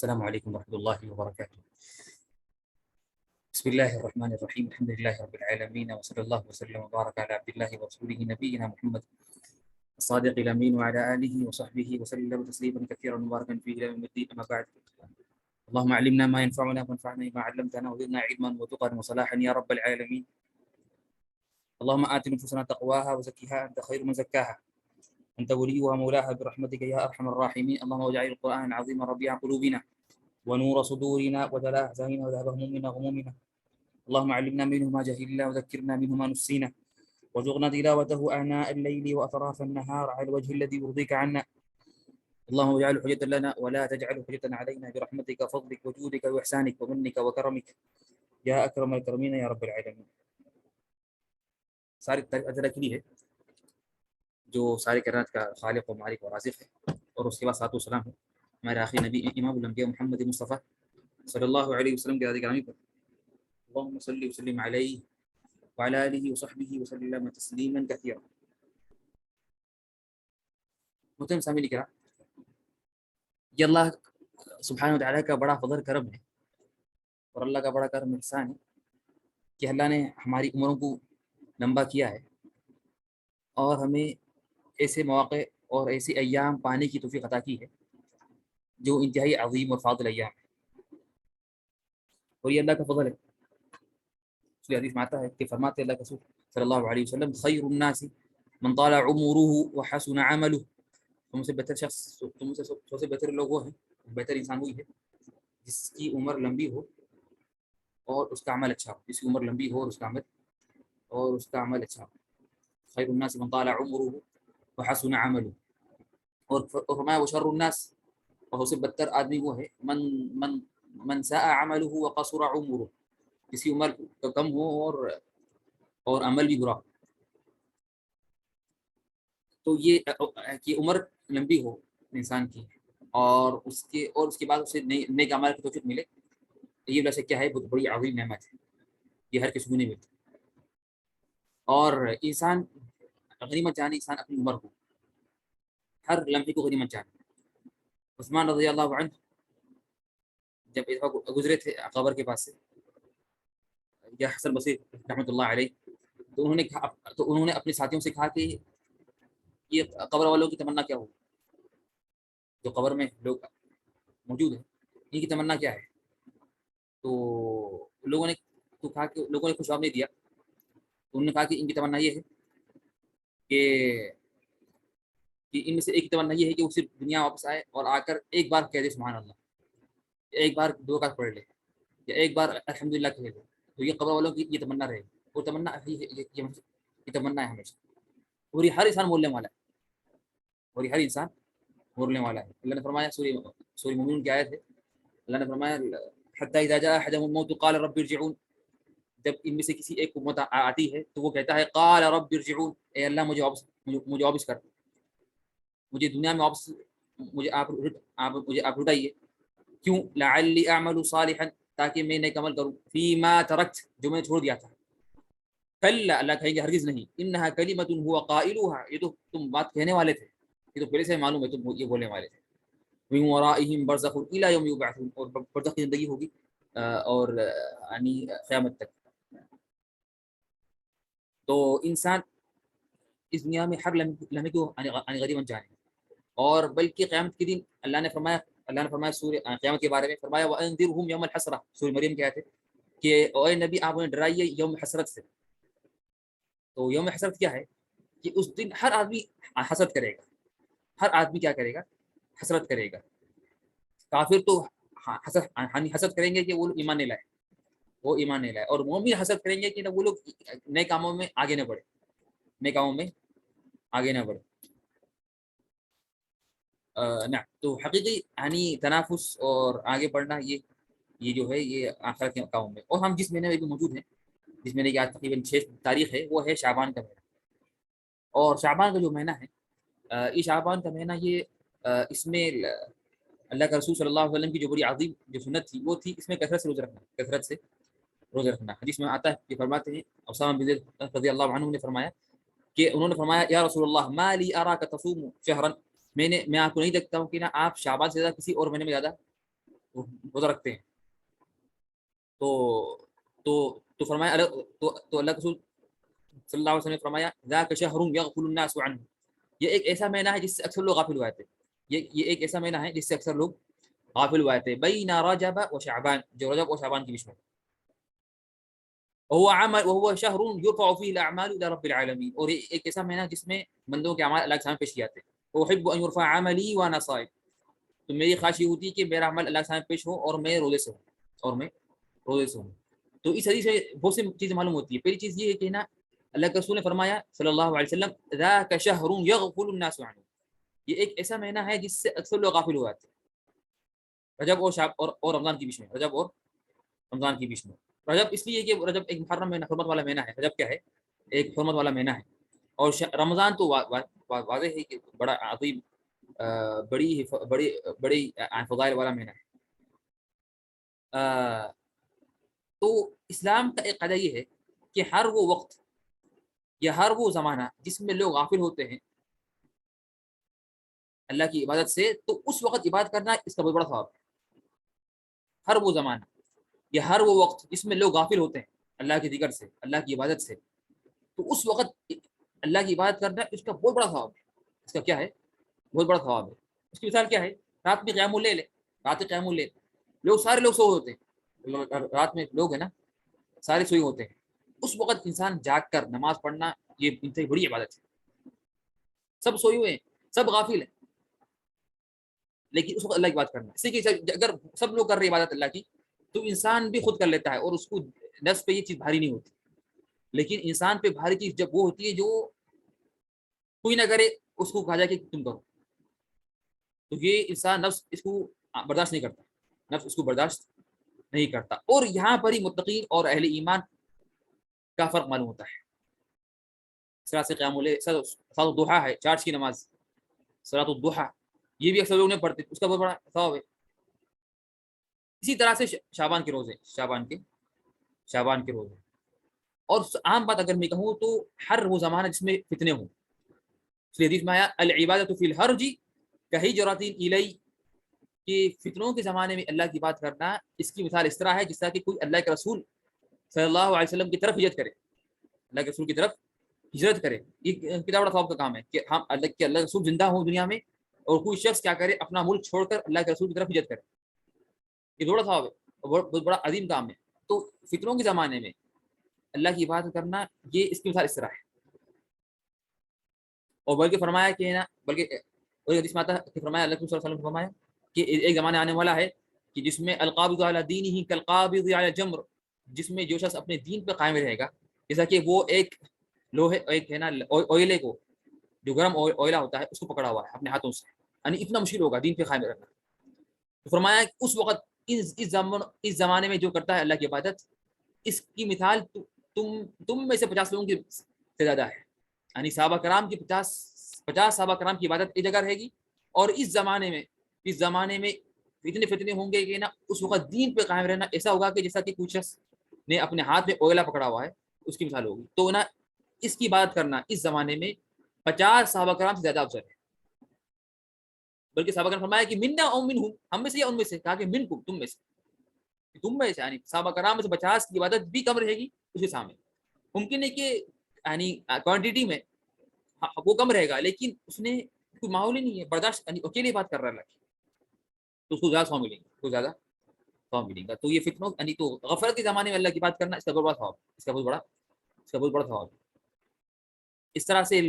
السلام عليكم ورحمة الله وبركاته. بسم الله الرحمن الرحيم. الحمد لله رب العالمين، وصلى الله وسلم وبارك على عبد الله ورسوله نبينا محمد الصادق الأمين وعلى آله وصحبه وسلم تسليما كثيرا مباركا فيه إلى يوم الدين. أما بعد، اللهم علمنا ما ينفعنا وانفعنا بما علمتنا وزدنا علما وتقى وصلاحا يا رب العالمين. اللهم آت نفوسنا تقواها وزكها أنت خير من زكاها، أنت وليها مولاها برحمتك يا أرحم الراحمين. اللهم واجعل القرآن العظيم ربيع قلوبنا ونور صدورنا وجلاء أحزاننا وذهب همومنا وغمومنا. اللهم علمنا منه ما جهلنا وذكرنا منه ما نسينا، وارزقنا تلاوته آناء الليل وأطراف النهار على الوجه الذي يرضيك عنا. اللهم اجعله حجة لنا ولا تجعله حجة علينا برحمتك وفضلك وجودك وإحسانك ومنك وكرمك يا أكرم الأكرمين يا رب العالمين. ساری تعریف کے لیے ہے جو سارے کائنات کا خالق و مالک و رازق ہے، اور اس کے بعد صلاۃ و سلام ہے ہمارے آخری نبی امام الانبیاء محمد مصطفیٰ صلی اللہ علیہ وسلم کے ذات گرامی پر. اللهم صل وسلم علیہ وعلى آلہ وصحبہ وسلم تسلیما کثیرا. محترم سامعین کرام، یہ اللہ سبحانہ وتعالیٰ کا بڑا فضل کرم ہے اور اللہ کا بڑا کرم احسان ہے کہ اللہ نے ہماری عمروں کو لمبا کیا ہے اور ہمیں ایسے مواقع اور ایسے ایام پانے کی توفیق عطا کی ہے جو انتہائی عظیم اور فاضل ایام ہے، اور یہ اللہ کا فضل ہے. اس حدیث میں آتا ہے کہ فرماتے اللہ کے رسول صلی اللہ علیہ وسلم: خیر الناس من طال عمره وحسن عمله. تم سے بہتر شخص، تم سے سب سے بہتر لوگ وہ ہیں، بہتر انسان وہی ہے جس کی عمر لمبی ہو اور اس کا عمل اچھا ہو. جس کی عمر لمبی ہو اور اس کا عمل اچھا ہو. خیر الناس من طال عمره وحسن عمله. اور فرمایا وشر الناس، اور سب سے بدتر آدمی وہ ہے من ساء عمله وقصر عمره، جس کی عمر کم ہو اور عمل بھی برا ہو. تو یہ کہ عمر لمبی ہو انسان کی اور اس کے بعد اسے نیک اعمال کی توفیق ملے، یہ وجہ سے کیا ہے، بہت بڑی عظیم نعمت ہے. یہ ہر کسی کو نہیں ملتی. اور انسان غنیمت جانے، انسان اپنی عمر کو، ہر لمحے کو غنیمت جانے. عثمان رضی اللہ عنہ جب ایک گزرے تھے قبر کے پاس سے، یا حسن بصری رحمۃ اللہ علیہ، تو انہوں نے اپنے ساتھیوں سے کہا کہ یہ قبر والوں کی تمنا کیا ہوگی، جو قبر میں لوگ موجود ہیں ان کی تمنا کیا ہے. تو لوگوں نے کچھ جواب نہیں دیا. انہوں نے کہا کہ ان کی تمنا یہ ہے کہ ان میں سے ایک کی تمنا یہ ہے کہ وہ صرف دنیا واپس آئے اور آ کر ایک بار کہہ دے سبحان اللہ، ایک بار دو رکعت پڑھ لے، یا ایک بار الحمدللہ کہہ دے. تو یہ قبر والوں کی یہ تمنا رہے گی، اور تمنا یہ تمنا ہے ہمیشہ. اور یہ ہر انسان بولنے والا ہے، اور یہ ہر انسان بولنے والا ہے. اللہ نے فرمایا، سورہ مومنون کی آیت ہے، اللہ نے فرمایا حتی اذا جاء احدهم الموت قال رب ارجعون. جب ان میں سے کسی ایک کو موت آتی ہے تو وہ کہتا ہے قال رب ارجعون، اے اللہ مجھے واپس کر، مجھے دنیا میں واپس، مجھے آپ لٹائیے. کیوں؟ لعلی اعمل صالحا، تاکہ میں نیک عمل کروں، فیما ترکت، جو میں چھوڑ دیا تھا. کلا، اللہ کہیں گے ہرگز نہیں، انہا کلمۃ هو قائلها، یہ تو تم بات کہنے والے تھے، یہ تو پہلے سے معلوم ہے تم یہ بولنے والے تھے. من ورائہم برزخ الی یوم یبعثون، اور برزخ کی زندگی ہوگی اور یعنی قیامت تک. تو انسان اس دنیا میں ہر لمحے کو غنیمت جانے، اور بلکہ قیامت کے دن اللہ نے فرمایا سورہ قیامت کے بارے میں، فرمایا وانذرہم یوم الحسرہ، سورہ مریم کی آیت ہے کہ اے نبی آپ انہیں ڈرائیے یوم حسرت سے. تو یوم حسرت کیا ہے کہ اس دن ہر آدمی حسرت کرے گا. ہر آدمی کیا کرے گا؟ حسرت کرے گا. کافر تو حسرت کریں گے کہ وہ ایمان نہیں لائے، اور مومن حسرت کریں گے کہ وہ لوگ نئے کاموں میں آگے نہ بڑھے. تو حقیقی یعنی تنافس اور آگے بڑھنا، یہ جو ہے یہ آخرت کے کاموں میں. اور ہم جس مہینے میں بھی موجود ہیں، جس مہینے کی آج تقریباً 6 تاریخ ہے، وہ ہے شعبان کا مہینہ. اور شعبان کا جو مہینہ ہے، یہ شعبان کا مہینہ، یہ اس میں اللہ کا رسول صلی اللہ علیہ وسلم کی جو بڑی عظیم جو سنت تھی وہ تھی اس میں کثرت سے روزہ رکھنا. حدیث میں آتا ہے کہ فرماتے ہیں اسامہ بن زید رضی اللہ عنہ نے فرمایا کہ انہوں نے فرمایا یا رسول اللہ ما لی اراک تصوم شہرا، میں آپ کو نہیں دیکھتا ہوں کہ نا آپ شعبان سے زیادہ کسی اور مہینے میں زیادہ روزہ رکھتے ہیں. تو فرمایا تو اللہ کے رسول صلی اللہ علیہ وسلم نے فرمایا ذاک شہر یغفل الناس عنہ, یہ ایک ایسا مہینہ ہے جس سے اکثر لوگ غافل ہوئے تھے. یہ ایک ایسا مہینہ ہے جس سے اکثر لوگ غافل ہوئے تھے. بین رجب و شعبان, جو رجب اور شعبان کے بیچ میں. وهو شهر يرفع فيه الاعمال الى رب العالمين, اور ایک ایسا مہینہ جس میں بندوں کے اعمال اللہ کے سامنے پیش کیے جاتے ہیں. احب ان يرفع عملي وانا صائم, تو میری خواہش یہ ہوتی ہے کہ میرا عمل اللہ کے سامنے پیش ہو اور میں روزے سے ہوں. تو اس حدیث سے بہت سی چیزیں معلوم ہوتی ہے. پہلی چیز یہ ہے کہ نا اللہ کے رسول نے فرمایا صلی اللہ علیہ وسلم ذاک شہر یغفل الناس عنہ, یہ ایک ایسا مہینہ ہے جس سے اکثر لوگ غافل ہو جاتے ہیں. رجب اور رمضان کے بیچ میں, رجب اور رمضان کے بیچ میں. رجب اس لیے کہ رجب ایک محرم مہینہ, حرمت والا مہینہ ہے. رجب کیا ہے؟ ایک حرمت والا مہینہ ہے. اور رمضان تو واضح ہے کہ بڑا عظیم بڑی فضائل والا مہینہ ہے. تو اسلام کا ایک قاعدہ یہ ہے کہ ہر وہ وقت یا ہر وہ زمانہ جس میں لوگ غافل ہوتے ہیں اللہ کی عبادت سے, تو اس وقت عبادت کرنا اس کا بہت بڑا ثواب ہے. ہر وہ زمانہ یا ہر وہ وقت جس میں لوگ غافل ہوتے ہیں اللہ کے ذکر سے, اللہ کی عبادت سے, تو اس وقت اللہ کی عبادت کرنا اس کا بہت بڑا ثواب ہے. اس کا کیا ہے؟ بہت بڑا ثواب ہے. اس کی مثال کیا ہے؟ رات میں قیام اللیل, رات قیام اللیل, سارے لوگ سو ہوتے ہیں. رات میں لوگ ہیں نا سارے سوئے ہوتے ہیں. اس وقت انسان جاگ کر نماز پڑھنا یہ انتہائی بڑی عبادت ہے. سب سوئے ہوئے ہیں, سب غافل ہیں, لیکن اس وقت اللہ کی بات کرنا. اسی کہ اگر سب لوگ کر رہے عبادت اللہ کی تو انسان بھی خود کر لیتا ہے اور اس کو نفس پہ یہ چیز بھاری نہیں ہوتی. لیکن انسان پہ بھاری چیز جب وہ ہوتی ہے جو کوئی نہ کرے, اس کو کہا جائے کہ تم کرو, تو یہ انسان نفس اس کو برداشت نہیں کرتا, نفس اس کو برداشت نہیں کرتا. اور یہاں پر ہی متقین اور اہل ایمان کا فرق معلوم ہوتا ہے. صلاۃ سے قیام اللیل, صلاۃ الضحیٰ ہے, چارج کی نماز صلاۃ الضحیٰ, یہ بھی اکثر لوگ نہیں پڑھتے, اس کا بہت بڑا ثواب ہے. اسی طرح سے شعبان کے روزے, شعبان کے روزے. اور عام بات اگر میں کہوں تو ہر وہ زمانہ جس میں فتنے ہوں, اس لیے حدیث میں آیا العبادۃ فی الحرج کہجرۃ الی, کہ فتنوں کے زمانے میں اللہ کی بات کرنا اس کی مثال اس طرح ہے جس طرح کہ کوئی اللہ کے رسول صلی اللہ علیہ وسلم کی طرف ہجرت کرے, اللہ کے رسول کی طرف ہجرت کرے. یہ کتنا بڑا ثواب کا کام ہے کہ ہم اللہ کے رسول زندہ ہوں دنیا میں اور کوئی شخص کیا کرے, اپنا ملک چھوڑ کر اللہ کے رسول کی طرف ہجرت کرے. یہ بڑا ثواب ہے, بہت بڑا عظیم کام ہے. تو فتنوں کے زمانے میں اللہ کی عبادت کرنا یہ اس کی مثال اس طرح ہے. اور بلکہ فرمایا کہ نا, بلکہ حدیث میں آتا ہے کہ فرمایا اللہ صلی اللہ علیہ وسلم نے فرمایا کہ ایک زمانہ آنے والا ہے کہ جس میں القابض علی دینہ کالقابض علی الجمر, جس میں جو شخص اپنے دین پہ قائم رہے گا جیسا کہ وہ ایک لوہے, ایک ہے نا اوئلے کو, جو گرم اوئلہ ہوتا ہے اس کو پکڑا ہوا ہے اپنے ہاتھوں سے, یعنی اتنا مشکل ہوگا دین پہ قائم رہنا. تو فرمایا کہ اس وقت اس زمانے میں جو کرتا ہے اللہ کی عبادت, اس کی مثال تم میں سے 50 لوگوں کی سے زیادہ ہے. یعنی صحابہ کرام کی 50 صحابہ کرام کی عبادت ایک جگہ رہے گی, اور اس زمانے میں اتنے فتنے ہوں گے کہ نا اس وقت دین پہ قائم رہنا ایسا ہوگا کہ جیسا کہ کچھ شخص نے اپنے ہاتھ میں اوئلہ پکڑا ہوا ہے, اس کی مثال ہوگی. تو نا اس کی بات کرنا اس زمانے میں 50 صحابہ کرام سے زیادہ افضل ہے. بلکہ صحابہ کرام فرمایا کہ منا او منہم, ہم میں سے یا ان میں سے, کہا کہ منکم, تم میں سے, یعنی صحابہ کرام میں سے 50 کی عبادت بھی کم رہے گی اس کے سامنے. ممکن ہے کہ یعنی کوانٹٹی میں وہ کم رہے گا, لیکن اس نے کوئی ماحول ہی نہیں ہے برداشت, یعنی اکیلے بات کر رہا ہے اللہ کی, تو اس کو زیادہ ثواب ملیں گے, اس کو زیادہ ثواب ملے گا. تو یہ فتنوں یعنی تو غفلت کے زمانے میں اللہ کی بات کرنا اس کا بہت بڑا ثواب, اس کا بہت بڑا ثواب. اس طرح سے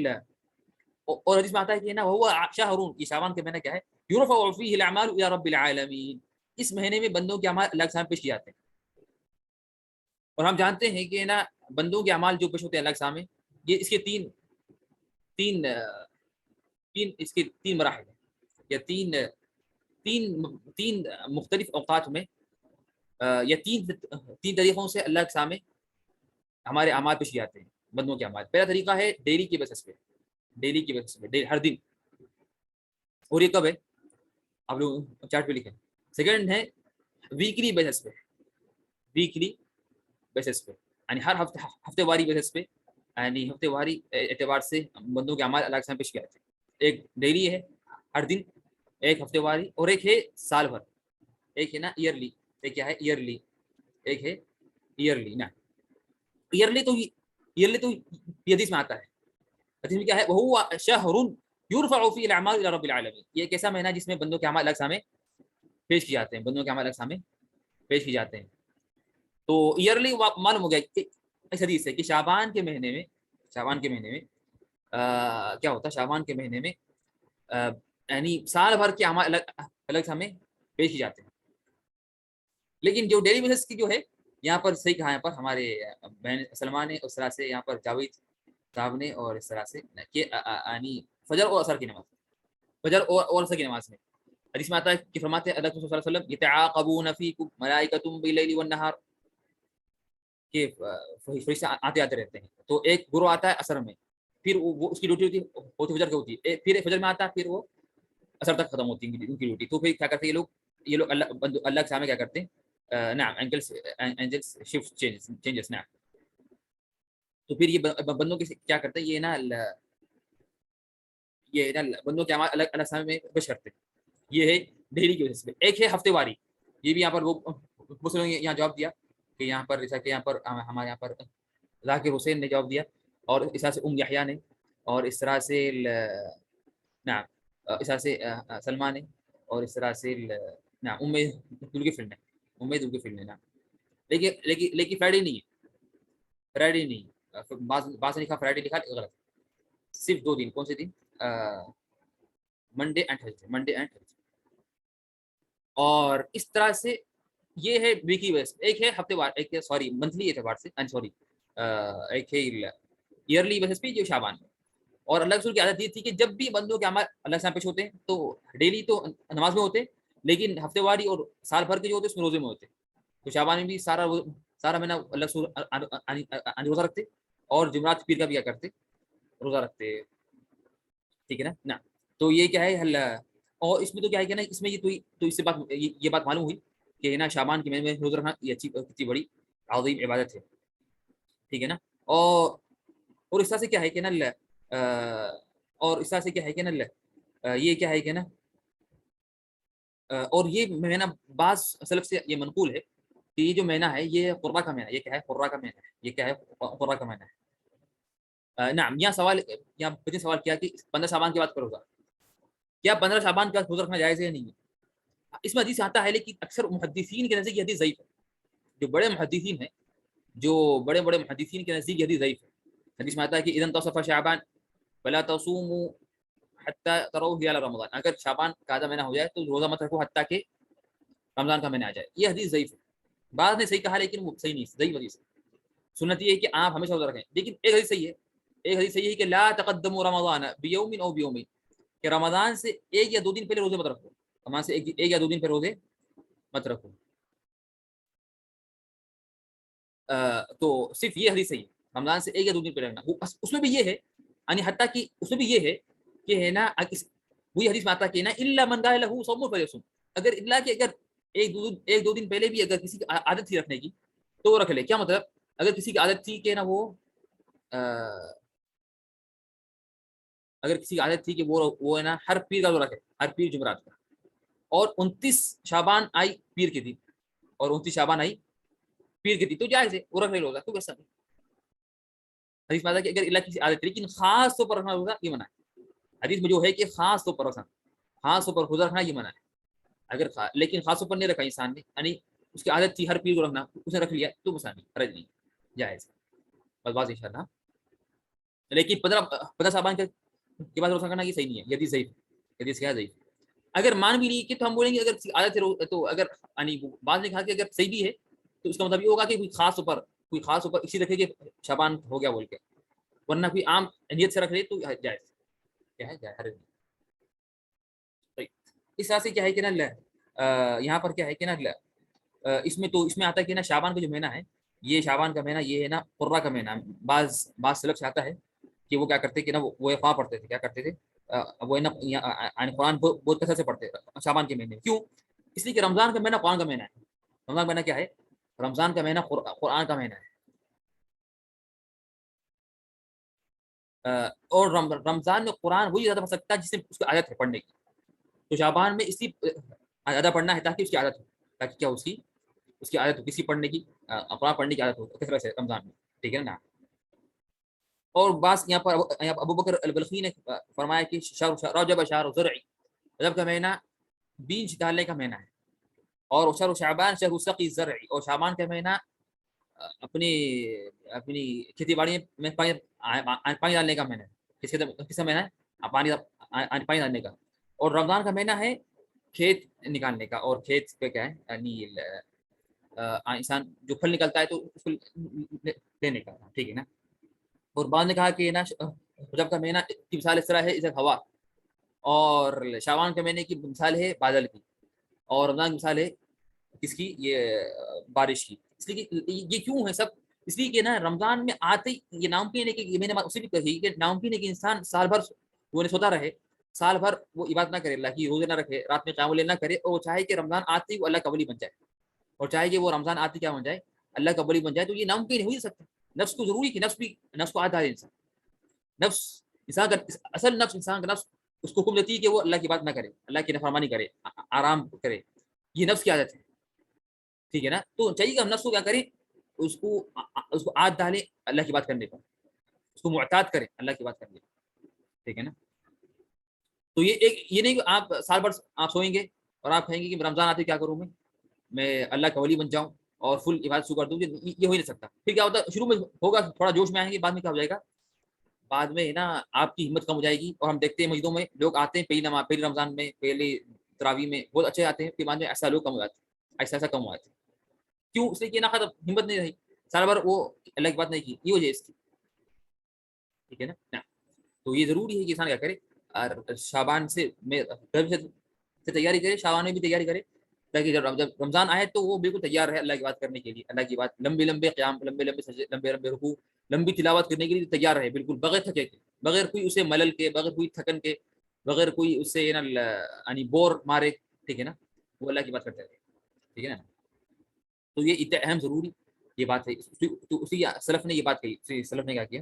اور حدیث میں آتا ہے کہ نا وہ شہر, یہ شعبان کے مہینے کیا ہے, یرفع فیہ الاعمال الی رب العالمین, اس مہینے میں بندوں کے اعمال اللہ کے سامنے پیش کیے جاتے ہیں. اور ہم جانتے ہیں کہ نا بندوں کے اعمال جو پیش ہوتے ہیں اللہ کے سامنے, یہ اس کے تین مراحل ہیں, یا تین مختلف اوقات میں, یا تین طریقوں سے اللہ کے سامنے ہمارے اعمال پیش کیے جاتے ہیں, بندوں کے اعمال. پہلا طریقہ ہے ڈیلی کی بیسس پہ, ہر دن. اور یہ کب ہے آپ لوگ چارٹ پہ لکھیں. سیکنڈ ہے ویکلی بیسس پہ, یعنی ہر ہفتے واری بیسس پہ, یعنی ہفتے واری اعتبار سے بندوں کے اعمال اللہ کے سامنے پیش کیے جاتے ہیں. ایک ڈیلی ہے ہر دن, ایک ہفتے واری, اور ایک ہے سال بھر. ایک ہے نا ایئرلی، ایک کیا ہے ایئرلی، ایک ہے ایئرلی نا. ایئرلی تو یہ حدیث میں آتا ہے. حدیث میں کیا ہے، وہ شہر یرفع فی الاعمال الی رب العالمین. یہ ایک ایسا مہینہ جس میں بندوں کے اعمال الگ سامنے پیش کیے جاتے ہیں، بندوں کے اعمال الگ سامنے پیش کیے جاتے ہیں. تو ایئرلی معلوم ہو گیا کہ اس حدیث سے کہ شعبان کے مہینے میں کیا ہوتا ہے، شعبان کے مہینے میں یعنی سال بھر کے اعمال الگ ہمیں پیش کی جاتے ہیں. لیکن جو ڈیلی بیسس کی جو ہے یہاں پر صحیح کہا، یہاں پر ہمارے بہن سلمان نے اس طرح سے، یہاں پر جاوید صاحب نے، اور اس طرح سے کہ یعنی فجر اور عصر کی نماز، فجر اور عصر کی نماز میں حدیث میں آتا ہے کہ فرماتے ہیں اللہ صلی اللہ علیہ وسلم یتعاقبون فیکم ملائکۃ باللیل والنہار، کہ فرشتے آتے رہتے ہیں. تو ایک گروہ آتا ہے عصر میں، پھر وہ اس کی ڈیوٹی ہوتی فجر کی ہوتی ہے، پھر فجر میں آتا ہے، پھر وہ عصر تک ختم ہوتی ہے ان کی ڈیوٹی. تو پھر کیا کرتے ہیں یہ لوگ اللہ کے سامنے کیا کرتے ہیں، نعم اینجلس شفٹ چینجز نعم. تو پھر یہ بندوں کے کیا کرتے ہیں، یہ نا بندوں کے اعمال الگ سامنے میں پیش کرتے ہیں. یہ ہے ڈیلی کی وجہ سے. ایک ہے ہفتے واری، یہ بھی یہاں پر وہ مسلم نے یہاں جواب دیا کہ یہاں پر جیسا کہ یہاں پر ہمارے یہاں پر ذاکر حسین نے جواب دیا، اور اس طرح سے یحییٰ نے، اور اس طرح سے نعم اس طرح سے سلمان نے، اور اس طرح سے نعم ذوالکفل نے نعم. لیکن فرائیڈے نہیں ہے، فرائیڈے نہیں، بعض نے لکھا فرائیڈے، لکھا غلط. صرف 2 دن. کون سے دن؟ Monday and Thursday. اور اس طرح سے یہ ہے ویکلی بیس. ایک ہے ہفتے وار، ایک ہے سوری منتھلی اعتبار سے، سوری ایک ہے ایئرلی بیسس پہ جو شعبان میں. اور اللہ رسول کی عادت یہ تھی کہ جب بھی بندوں کے اعمال اللہ سے پیش ہوتے ہیں تو ڈیلی تو نماز میں ہوتے ہیں، لیکن ہفتے واری اور سال بھر کے جو ہوتے ہیں اس میں روزے میں ہوتے. تو شعبان میں بھی سارا مہینہ اللہ رسول روزہ رکھتے، اور جمعرات پیر کا بھی کیا کرتے، روزہ رکھتے. ٹھیک ہے نا. تو یہ کیا ہے اور اس میں تو کیا ہے کہ نا اس میں تو اس سے یہ بات معلوم ہوئی کہ نا شعبان کے مہینے میں روزہ رکھنا یہ اچھی بڑی عظیم عبادت ہے. ٹھیک ہے نا. اور اس طرح سے کیا ہے کہ نا اور اس طرح سے کیا ہے کہ نا یہ کیا ہے کہ نا اور یہ مہینہ بعض سلف سے یہ منقول ہے کہ یہ جو مہینہ ہے یہ قربہ کا مہینہ. یہ کیا ہے؟ قربہ کا مہینہ ہے. یہ کیا ہے؟ قربہ کا مہینہ ہے. نعم. یہاں بچے سوال کیا کہ 15 شعبان کی بات کرو گا، کیا 15 شعبان کا روزہ رکھنا جائز ہے یا نہیں ہے؟ اس میں حدیث آتا ہے، لیکن اکثر محدثین کے نزدیک یہ حدیث ضعیف ہے. جو بڑے محدثین ہیں، جو بڑے محدثین کے نزدیک یہ حدیث ضعیف ہے. حدیث میں آتا ہے کہ اذا انتصف شعبان فلا تصوموا حتى تروه هلال رمضان. اگر شعبان کا آدھا مہینہ ہو جائے تو روزہ مت رکھو حتیٰ کہ رمضان کا مہینہ آ جائے. یہ حدیث ضعیف ہے. بعض نے صحیح کہا لیکن وہ صحیح نہیں، ضعیف حدیث ہے. سنت یہ ہے کہ آپ ہمیشہ روزہ رکھیں. لیکن ایک حدیث صحیح ہے، ایک حدیث صحیح ہے کہ لا تقدموا رمضان بیوم او بیومین، کہ رمضان سے 1 یا 2 دن پہلے روزے مت رکھو. رمضان سے 1 یا 2 دن پہلے روزے مت رکھو. تو صرف یہ حدیث صحیح ہے، رمضان سے 1 یا 2 دن پہلے رکھنا. اس میں بھی یہ ہے، یعنی حتیٰ کہ اس میں بھی یہ ہے کہ ہے نا وہی حدیث میں آتا کہ نا الا من قال له صوم فليصم، اگر الا کہ اگر 1-2 دن پہلے بھی اگر کسی کی عادت تھی رکھنے کی تو وہ رکھ لے. کیا مطلب؟ اگر کسی کی عادت تھی کہ نا وہ اگر کسی کی عادت تھی کہ وہ ہے نا ہر پیر کا روزہ رکھے، ہر پیر جمعرات کا، اور 29 شعبان آئی پیر کے دن، اور 29 شعبان آئی پیر کے دن، تو جائز ہے وہ رکھ لے روزہ، تو ویسا نہیں. حدیث میں آتا ہے کہ اگر اللہ کسی عادت، لیکن خاص طور پر رکھنا روزہ یہ منع ہے. حدیث میں جو ہے کہ خاص طور پر رکھنا، خاص طور پر روزہ رکھنا یہ منع ہے. اگر لیکن خاص طور پر نہیں رکھا انسان نے، یعنی اس کی عادت تھی ہر پیر کو رکھنا، اس نے رکھ لیا تو مسئلہ نہیں، حرج نہیں، جائز. بس بات انشاءاللہ. لیکن 15 شعبان کے بعد روزہ کرنا یہ صحیح نہیں ہے. یہ حدیث ضعیف ہے. حدیث کیا ضعیف. اگر مان بھی لی کہ تو ہم بولیں گے اگر عادت ہے تو اگر یعنی بعض نے کہا کہ اگر صحیح بھی ہے تو اس کا مطلب یہ ہوگا کہ کوئی خاص اوپر اسی رکھے کہ شعبان ہو گیا بول کے، ورنہ کوئی عام نیت سے رکھ لے تو جائز. کیا ہے؟ جائز، حرج نہیں. اس طرح سے کیا ہے کہ نا یہاں پر کیا ہے کہ نا اس میں آتا ہے کہ نا شعبان کا جو مہینہ ہے، یہ شعبان کا مہینہ یہ ہے نا قرہ کا مہینہ. بعض سلف سے آتا ہے کہ وہ کیا کرتے کہ نا وہ قرآن پڑھتے تھے. کیا کرتے تھے؟ وہ ہے نا قرآن بہت کثرت سے پڑھتے شعبان کے مہینے. کیوں؟ اس لیے کہ رمضان کا مہینہ قرآن کا مہینہ ہے. رمضان کا مہینہ کیا ہے؟ رمضان کا مہینہ قرآن کا مہینہ ہے. اور رمضان میں قرآن وہی زیادہ پڑھ سکتا ہے جس سے اس کی عادت ہے پڑھنے کی. تو شعبان میں اس لیے زیادہ پڑھنا ہے تاکہ اس کی عادت ہو. تاکہ کیا اس کی عادت ہو کسی پڑھنے کی، قرآن پڑھنے کی عادت ہو کثرت سے رمضان میں، ٹھیک ہے نا. اور بعض یہاں پر ابو بکر البلخی نے فرمایا کہ رجب شہر زرع، رجب کا مہینہ بیج ڈالنے کا مہینہ ہے، اور شہر شعبان شہر سقی الزرع، اور شعبان کا مہینہ اپنی اپنی کھیتی باڑی میں پانی ڈالنے کا مہینہ ہے. کس کا مہینہ ہے؟ پانی ڈالنے کا. اور رمضان کا مہینہ ہے کھیت نکالنے کا، اور کھیت پہ کیا ہے یعنی انسان جو پھل نکلتا ہے تو اس کو لینے کا، ٹھیک ہے نا. اور بعد نے کہا کہ نا رجب کا مہینہ کی مثال اس طرح ہے ادھر ہوا، اور شعبان کے مہینے کی مثال ہے بادل کی، اور رمضان کی مثال ہے کس کی؟ یہ بارش کی. اس لیے یہ کیوں ہے سب؟ اس لیے کہ نا رمضان میں آتے ہی یہ ناممکن ہے کہ میں نے اسے بھی کہی کہ ناممکن ہے کہ انسان سال بھر وہ سوتا رہے، سال بھر وہ عبادت نہ کرے، اللہ کی روزے نہ رکھے، رات میں قیام نہ کرے، اور وہ چاہے کہ رمضان آتے ہی وہ اللہ کا ولی بن جائے، اور چاہے کہ وہ رمضان آتے کیا بن جائے؟ اللہ کا ولی بن جائے. تو یہ ناممکن ہو ہی سکتا. نفس کو ضروری کہ نفس کو عادت ہے انسان، انسان کا اصل نفس، انسان کا نفس اس کو حکم دیتی ہے کہ وہ اللہ کی بات نہ کرے، اللہ کی نافرمانی کرے، آرام کرے. یہ نفس کی عادت ہے، ٹھیک ہے نا. تو چاہیے کہ ہم نفس کو کیا کریں؟ اس کو عادت ڈالیں اللہ کی بات کرنے پر، اس کو معتاد کریں اللہ کی بات کرنے پر، ٹھیک ہے نا. تو یہ نہیں کہ آپ سال بھر آپ سوئیں گے اور آپ کہیں گے کہ رمضان آتے کیا کروں میں اللہ کا ولی بن جاؤں اور فل عبادت شروع کر دوں. یہ ہو ہی نہیں سکتا. پھر کیا ہوتا ہے؟ شروع میں ہوگا تھوڑا جوش میں آئیں گے، بعد میں کیا ہو جائے گا؟ بعد میں نا آپ کی ہمت کم ہو جائے گی. اور ہم دیکھتے ہیں مسجدوں میں لوگ آتے ہیں پہلی رمضان میں، پہلی تراویح میں بہت اچھے آتے ہیں، پھر بعد میں ایسا لوگ کم ہو جاتے ہیں، ایسا کم ہو جاتے ہیں. کیوں؟ اس لیے کہ نا ہمت نہیں رہی، سال بھر وہ اللہ کی بات نہیں کی، یہ وجہ اس کی، ٹھیک ہے نا. تو یہ ضروری ہے کہ انسان کیا کرے، اور شعبان سے تیاری کرے، شعبان میں بھی تیاری کرے، تاکہ جب رمضان آئے تو وہ بالکل تیار رہے اللہ کی بات کرنے کے لیے، اللہ کی بات لمبے قیام، لمبے سجدے، لمبے رکوع، لمبی تلاوت کرنے کے لیے تیار رہے، بالکل بغیر تھکے کے، بغیر کوئی اسے ملل کے، بغیر کوئی تھکن کے، بغیر کوئی اسے یعنی بور مارے، ٹھیک ہے نا. وہ اللہ کی بات کرتے رہے، ٹھیک ہے نا. تو یہ اتنا اہم ضروری یہ بات ہے. تو اسی سلف نے یہ بات کہی، سلف نے کیا کیا،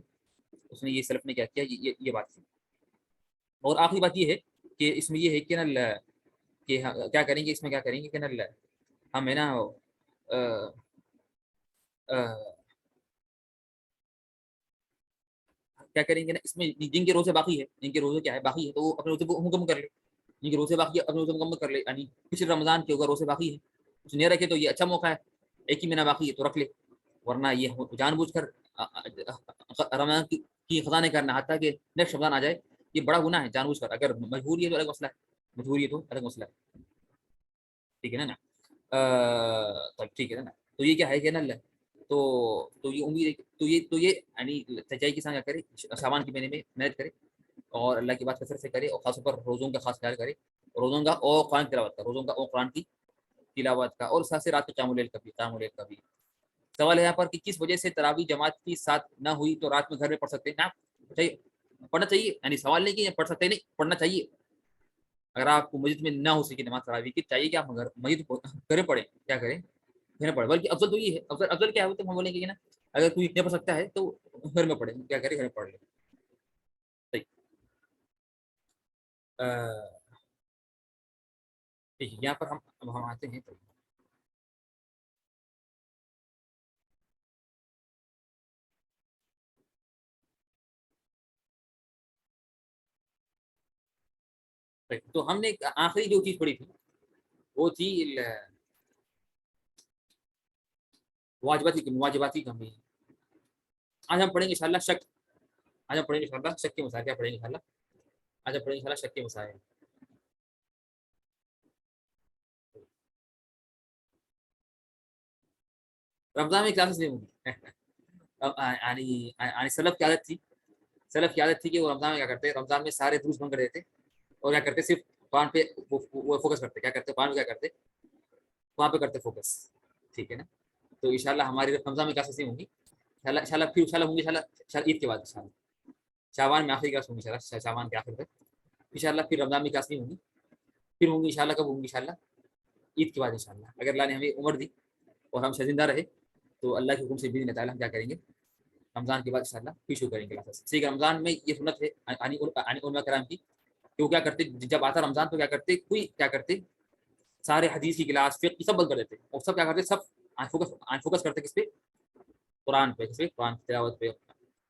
اس نے یہ سلف نے کیا کیا، یہ بات تھی. اور آخری بات یہ ہے کہ اس میں یہ ہے کہ نا کہ کیا کریں گے، اس میں کیا کریں گے کہ نا ہم ہے نا کیا کریں گے نا، اس میں جن کے روزے باقی ہے، جن کے روزے کیا ہے باقی ہے، تو وہ اپنے روزے کو مکمل کر لے. جن کے روزے باقی ہے اپنے روزے مکمل کر لے، یعنی پچھلے رمضان کے اگر روزے باقی ہے اس نہیں رکھے تو یہ اچھا موقع ہے، ایک ہی مہینہ باقی ہے تو رکھ لے. ورنہ یہ جان بوجھ کر رمضان کی خزاں نہیں کرنا حتیٰ کہ نیکسٹ رمضان آ جائے، یہ بڑا گناہ ہے جان بوجھ کر. اگر مجبوری ہے تو الگ مسئلہ ہے، مجبوری ہے تو الگ مسئلہ ہے، ٹھیک ہے نا. ٹھیک ہے نا. تو یہ کیا ہے کہ نا تو یہ امید ہے، تو یہ یعنی سچائی کے ساتھ کیا کرے، شعبان کے مہینے میں محنت کرے، اور اللہ کی بات کثرت سے کرے، اور خاص طور پر روزوں کا خاص خیال کرے، روزوں کا اور قرآن کی تلاوت کا، روزوں کا اور قرآن کی تلاوت کا، اور ساتھ سے رات کے قیام اللیل کا بھی. سوال ہے یہاں پر کہ کس وجہ سے تراویح جماعت کی ساتھ نہ ہوئی تو رات میں گھر میں پڑھ سکتے ہیں؟ چاہیے پڑھنا چاہیے، یعنی سوال نہیں کہ پڑھ سکتے نہیں، پڑھنا چاہیے. اگر آپ کو مسجد میں نہ ہو سکے نماز تراویح کی، چاہیے کہ آپ مسجد گھر پڑھیں، کیا کریں گھر پڑھیں. بلکہ افضل تو یہ ہے، افضل کیا ہوتا ہے، ہم بولیں گے نا اگر کوئی نہیں پڑھ سکتا ہے تو گھر میں پڑھیں، کیا کرے گھر میں پڑھ لیں. صحیح. یہاں پر ہم آتے ہیں. تو ہم نے آخری جو چیز پڑھی تھی وہ تھی واجباتی کمی. آج ہم پڑھیں گے انشاءاللہ شک. آج ہم پڑھیں گے انشاءاللہ شک کے مسائل. کیا پڑھیں گے انشاءاللہ؟ آج ہم پڑھیں گے انشاءاللہ شک کے مسائل. رمضان میں کلاسز نہیں ہوں یعنی سلف کی عادت تھی کہ وہ رمضان میں کیا کرتے، رمضان میں سارے دروس بند کر دیتے، اور کیا کرتے صرف قرآن پہ وہ فوکس کرتے. کیا کرتے؟ قرآن پہ کیا کرتے؟ وہاں پہ کرتے فوکس، ٹھیک ہے نا. تو انشاءاللہ ہماری رمضان میں کلاسز نہیں ہوں گی انشاءاللہ. پھر انشاءاللہ ہوں گی انشاءاللہ عید کے بعد، انشاءاللہ شعبان میں آخری کلاس ہوں گی انشاءاللہ، شعبان کے آخر تک انشاءاللہ. پھر رمضان میں کلاس نہیں ہوں گی، پھر ہوں گی انشاءاللہ. کب ہوں گی انشاءاللہ؟ عید کے بعد انشاءاللہ. اگر اللہ نے ہمیں عمر دی اور ہم شرمندہ رہے تو اللہ کے حکم سے بھی تعالیٰ ہم کیا کریں گے، رمضان کے بعد انشاءاللہ پھر شروع کریں گے کلاسز. ٹھیک ہے. رمضان میں یہ سنت ہے علماء کرام کی کہ وہ کیا کرتے جب آتا رمضان تو کیا کرتے، کوئی کیا کرتے سارے حدیث کی کلاس فقہ کی سب بند کر دیتے اور سب کیا کرتے سب آن فوکس کرتے کس پہ؟ قرآن پہ، کس پہ؟ قرآن کی تلاوت پہ.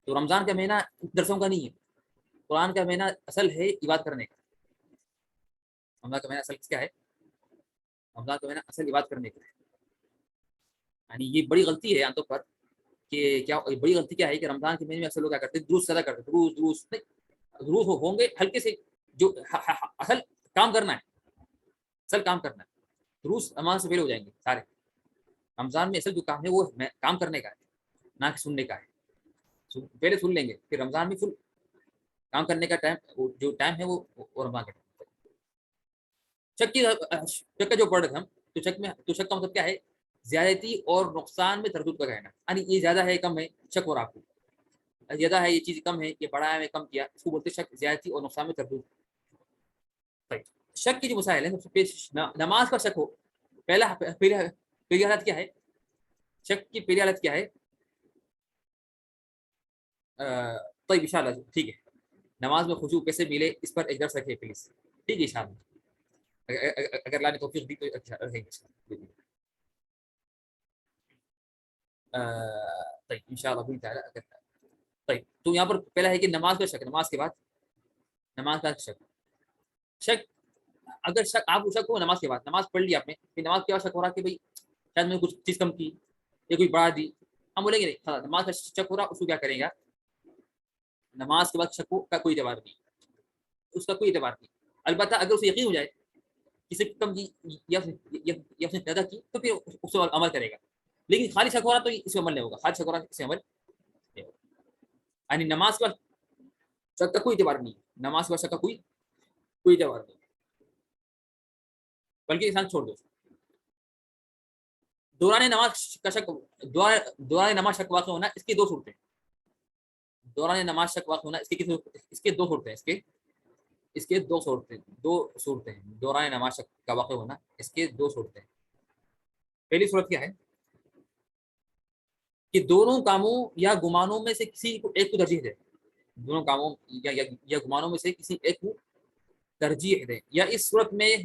تو رمضان کا مہینہ درسوں کا نہیں ہے، قرآن کا مہینہ اصل ہے عبادت کرنے کا. رمضان کا مہینہ اصل کیا ہے؟ رمضان کا مہینہ اصل عبادت کرنے کا ہے. یعنی یہ بڑی غلطی ہے عام طور پر کہ کیا بڑی غلطی کیا ہے کہ رمضان کے مہینے میں اکثر لوگ کیا کرتے ہیں دروس زیادہ کرتے ہیں. دروس نہیں، دروس ہوں گے ہلکے سے، جو اصل کام کرنا ہے، اصل کام کرنا ہے. دروس رمضان سے پہلے ہو جائیں گے سارے. رمضان میں اصل جو کام ہے وہ کام کرنے کا ہے، نہ کہ سننے کا ہے. پہلے سن لیں گے، پھر رمضان میں فل کام کرنے کا ٹائم، جو ٹائم ہے وہ رمضان کا ٹائم. شک کا جو پڑھ رہے ہم، تو شک کا مطلب کیا ہے؟ زیادتی اور نقصان میں تردد کا کہنا. یعنی یہ زیادہ ہے کم ہے، شک ہو رہا آپ کو زیادہ ہے، یہ چیز کم ہے، یہ بڑا ہے میں کم کیا، اس کو بولتے شک، زیادتی اور نقصان میں تردد. طيب شک کی جو مسائل ہیں، سب سے نماز کا شک ہو، پہلی حالت کیا ہے؟ شک کی پہلی حالت کیا ہے؟ طيب انشاءاللہ ٹھیک ہے. نماز میں خشوع کیسے ملے، اس پر ایک درس رکھے پلیز. ٹھیک ہے انشاءاللہ، اگر اللہ نے توفیق دی تو رکھیں گے. طيب انشاءاللہ بھی تعالی اگر. طيب تو یہاں پر پہلا ہے کہ نماز کا شک، نماز کے بعد نماز کا شک. اگر شک آپ کو شک ہو نماز کے بعد، نماز پڑھ لی آپ نے، پھر نماز کے بعد شک ہو رہا کہ بھائی شاید میں کچھ چیز کم کی یا کوئی بڑھا دی، ہم بولیں گے نہیں، نماز کا شک ہو رہا، اس کو کیا کریں گا؟ نماز کے بعد شک کا کوئی اعتبار نہیں، اس کا کوئی اعتبار نہیں. البتہ اگر اسے یقین ہو جائے کسی کم کی یا اس نے زیادہ کی تو پھر اس پر عمل کرے گا. لیکن خالی شک ہو رہا تو اس میں عمل نہیں ہوگا، خالی شک ہو رہا اس سے عمل نہیں ہوگا. یعنی نماز کے بعد شک کا کوئی اعتبار نہیں، نماز کے بعد شک کا کوئی اعتبار نہیں، بلکہ انسان چھوڑ دو. دوران نماز کا شک، دوران نماز شک واقع ہونا، اس کی دو صورتیں. دوران نماز شک واقع ہونا اس کے دو صورتیں، اس کے دو صورتیں ہیں. دوران نماز شک کا واقع ہونا، اس کے دو صورتیں. پہلی صورت کیا ہے کہ دونوں کاموں یا گمانوں میں سے کسی کو ایک کو ترجیح دے. دونوں کاموں یا گمانوں میں سے کسی ایک کو ترجیح دے، یا اس صورت میں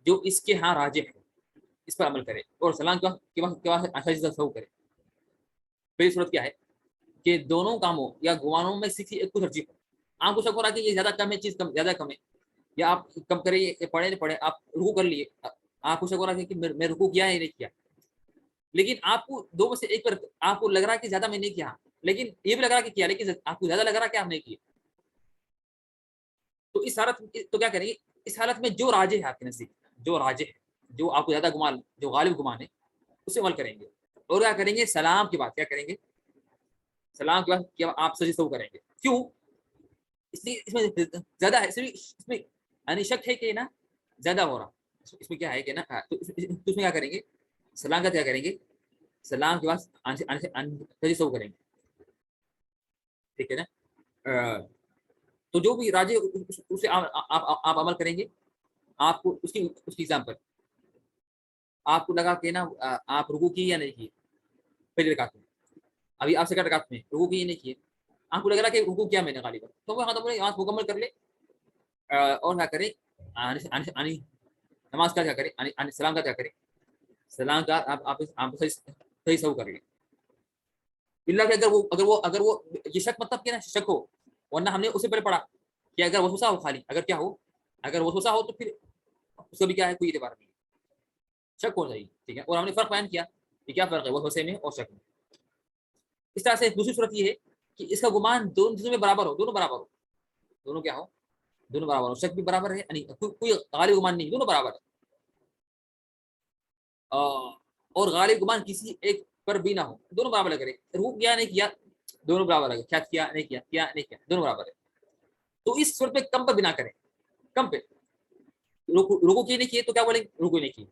جو اس کے ہاں راجح ہے اس پر عمل کرے اور سلام کے وقت کرے. پہلی صورت کیا ہے کہ دونوں کاموں یا گمانوں میں سے کسی ایک کو ترجیح ہو. آپ کو شک ہو رہا کہ یہ زیادہ کم ہے، چیز کم زیادہ کم ہے، یا آپ کم کرے پڑھے نہیں پڑھے، آپ رکوع کر لیے، آپ کو شک ہو رہا کہ میں رکوع کیا ہے نہیں کیا، لیکن آپ کو دو میں سے ایک پر آپ کو لگ رہا کہ زیادہ میں نہیں کیا، لیکن یہ بھی لگ رہا کہ کیا، لیکن آپ کو زیادہ لگ رہا کہ آپ نے کیا. تو اس حالت تو کیا کریں گے؟ اس حالت میں جو راجح ہے آپ کے نزدیک، جو راجح ہے، جو آپ کو زیادہ گمان، جو غالب گمان ہے، اس سے عمل کریں گے. اور کیا کریں گے؟ سلام کے بعد کیا کریں گے؟ سلام کے بعد کیا آپ سجدہ کریں گے. کیوں؟ اس لیے اس میں زیادہ ہے، اس میں یعنی شک ہے کہ نا زیادہ ہو رہا، اس میں کیا ہے کہ نا، تو اس میں کیا کریں گے؟ سلام کا کیا کریں گے؟ سلام کے بعد سجدہ کریں گے. ٹھیک ہے نا؟ تو جو بھی راجے اسے آپ عمل کریں گے. آپ کو اس کی ایگزام پر آپ کو لگا کہ نا آپ رکوع کی یا نہیں کی پہلی رکعت میں، ابھی آپ سیکنڈ رکعت میں رکوع کی یا نہیں کیے، آپ کو لگ رہا کہ رکوع کیا میں نے غالبا، تو وہ آنکھ مکمل کر لے اور کیا کریں؟ نماز کا کیا کریں؟ سلام کا کیا کریں؟ سلام کا آپ صحیح سہو کر لیں. اللہ کہ اگر وہ یہ شک مطلب کہ نا شک ہو، ورنہ ہم نے اسے پہلے پڑھا کہ اگر وسوسہ ہو، خالی اگر کیا ہو، اگر وسوسہ ہو تو پھر اس کا بھی کیا ہے، کوئی اعتبار نہیں، شک ہو جائے. ٹھیک ہے، اور ہم نے فرق بیان کیا کہ کیا فرق ہے وسوسے میں اور شک میں. اس طرح سے دوسری صورت یہ ہے کہ اس کا گمان دونوں چیزوں میں برابر ہو، دونوں برابر ہو، دونوں کیا ہو، دونوں برابر ہو، شک بھی برابر ہے، یعنی کوئی غالب گمان نہیں، دونوں برابر ہے. اور غالب گمان کسی ایک پر بھی نہ ہو، دونوں برابر لگ رہے. رکوع کیا نہیں کیا، دونوں برابر ہے، کیا نہیں کیا دونوں برابر ہے. تو اس صورت میں کم پر بنا کریں، کم پہ. رکوع کی نہیں کیے تو کیا بولیں گے؟ رکوع نہیں کیے.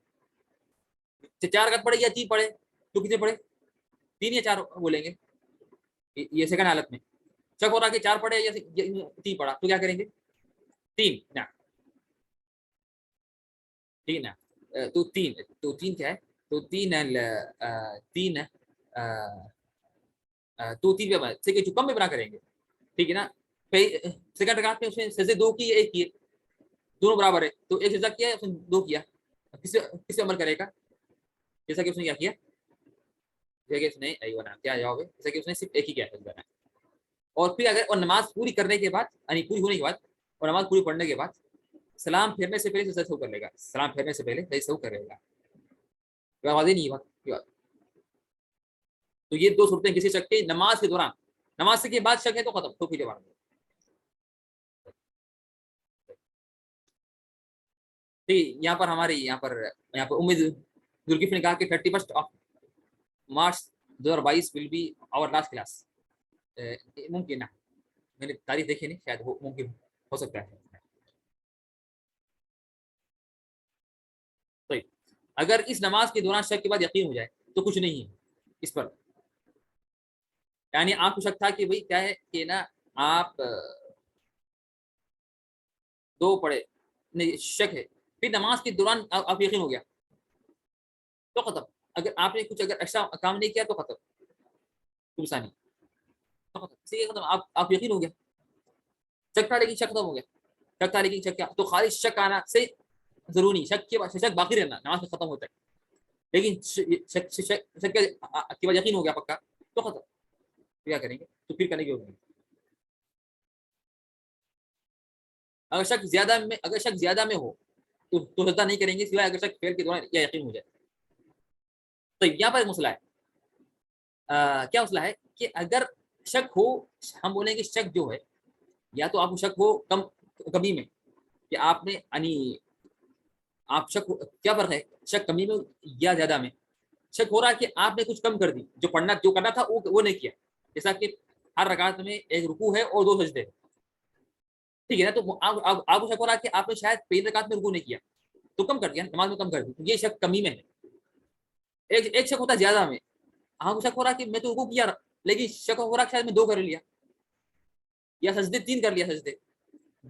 4 رکعت پڑھے یا 3 پڑھے تو کتنے پڑھے؟ 3 یا 4 بولیں گے. یہ سیکنڈ حالت میں شک ہو رہا کہ 4 پڑھے یا 3 پڑھا تو کیا کریں گے؟ 3 نا، ٹھیک نا. تو 3 کیا ہے؟ تو 3 تو 3 پہ جو کم میں بنا کریں گے. ٹھیک ہے نا. سیکنڈ رکعت میں اس نے سجدے 2 کیے، 1 کیے، دونوں برابر ہے، تو ایک سجدہ کیا، اس نے 2 کیا. کس پہ عمل کرے گا؟ جیسا کہ اس نے کیا کیا، جیسا کہ اس نے کیا جواب ہے، جیسا کہ اس نے صرف ایک ہی کیا ہے، اور پھر اگر اور نماز پوری کرنے کے بعد، یعنی پوری ہونے کے بعد اور نماز پوری پڑھنے کے بعد سلام پھیرنے سے پہلے سجدہ کر لے گا، سلام پھیرنے سے پہلے سجدہ کر لے گا، آواز نہیں ہے. تو یہ دو صورتیں کسی شک کے نماز کے دوران، نماز کے بعد شک ہے تو ختم، تو پھر بات ٹھیک. یہاں پر ہماری یہاں پر امید ذوالکفل نے کہا کہ 31 March 2022 will be our last class. ممکن ہے، میں نے تاریخ دیکھی نہیں، شاید وہ ممکن ہو سکتا ہے. طيب اگر اس نماز کے دوران شک کے بعد یقین ہو جائے تو کچھ نہیں ہے اس پر، یعنی آپ کو شک تھا کہ بھئی کیا ہے کہ نا آپ دو پڑھے، نہیں شک ہے، پھر نماز کے دوران آپ یقین ہو گیا تو ختم. اگر آپ نے کچھ اگر ایسا کام نہیں کیا تو ختم، ثانی تو ختم، اسی لیے ختم. آپ یقین ہو گیا، شک تھا لیکن شک ختم ہو گیا، شک تھا لیکن شک کیا، تو خالی شک آنا سے ضروری نہیں، شک کے بعد شک باقی رہنا نماز میں ختم ہوتا ہے، لیکن شک کے بعد یقین ہو گیا پکا تو ختم. کیا کریں گے؟ تو پھر کرنے کی ہوگی. اگر شک زیادہ میں ہو تو سجدہ نہیں کریں گے سوائے اگر شک فعل کے دوران یا یقین ہو جائے. تو یہاں پر ایک مسئلہ ہے. کیا مسئلہ ہے کہ اگر شک ہو، ہم بولیں گے شک جو ہے، یا تو آپ کو شک ہو کمی میں کہ آپ نے یعنی آپ شک کیا فرق ہے شک کمی میں یا زیادہ میں؟ شک ہو رہا ہے کہ آپ نے کچھ کم کر دی، جو کرنا تھا وہ نہیں کیا، جیسا کہ ہر رکعت میں ایک رکوع ہے اور 2 سجدے، ٹھیک ہے نا. تو آپ کو شک ہو رہا ہے کہ آپ نے شاید پہلی رکعت میں رکوع نہیں کیا تو کم کر دیا، نماز میں کم کر دی، یہ شک کمی میں ہے. ایک شک ہوتا ہے زیادہ میں، آپ کو شک ہو رہا ہے کہ میں تو رکوع کیا لیکن شک ہو رہا ہے شاید میں 2 کر لیا، یا سجدے 3 کر لیا، سجدے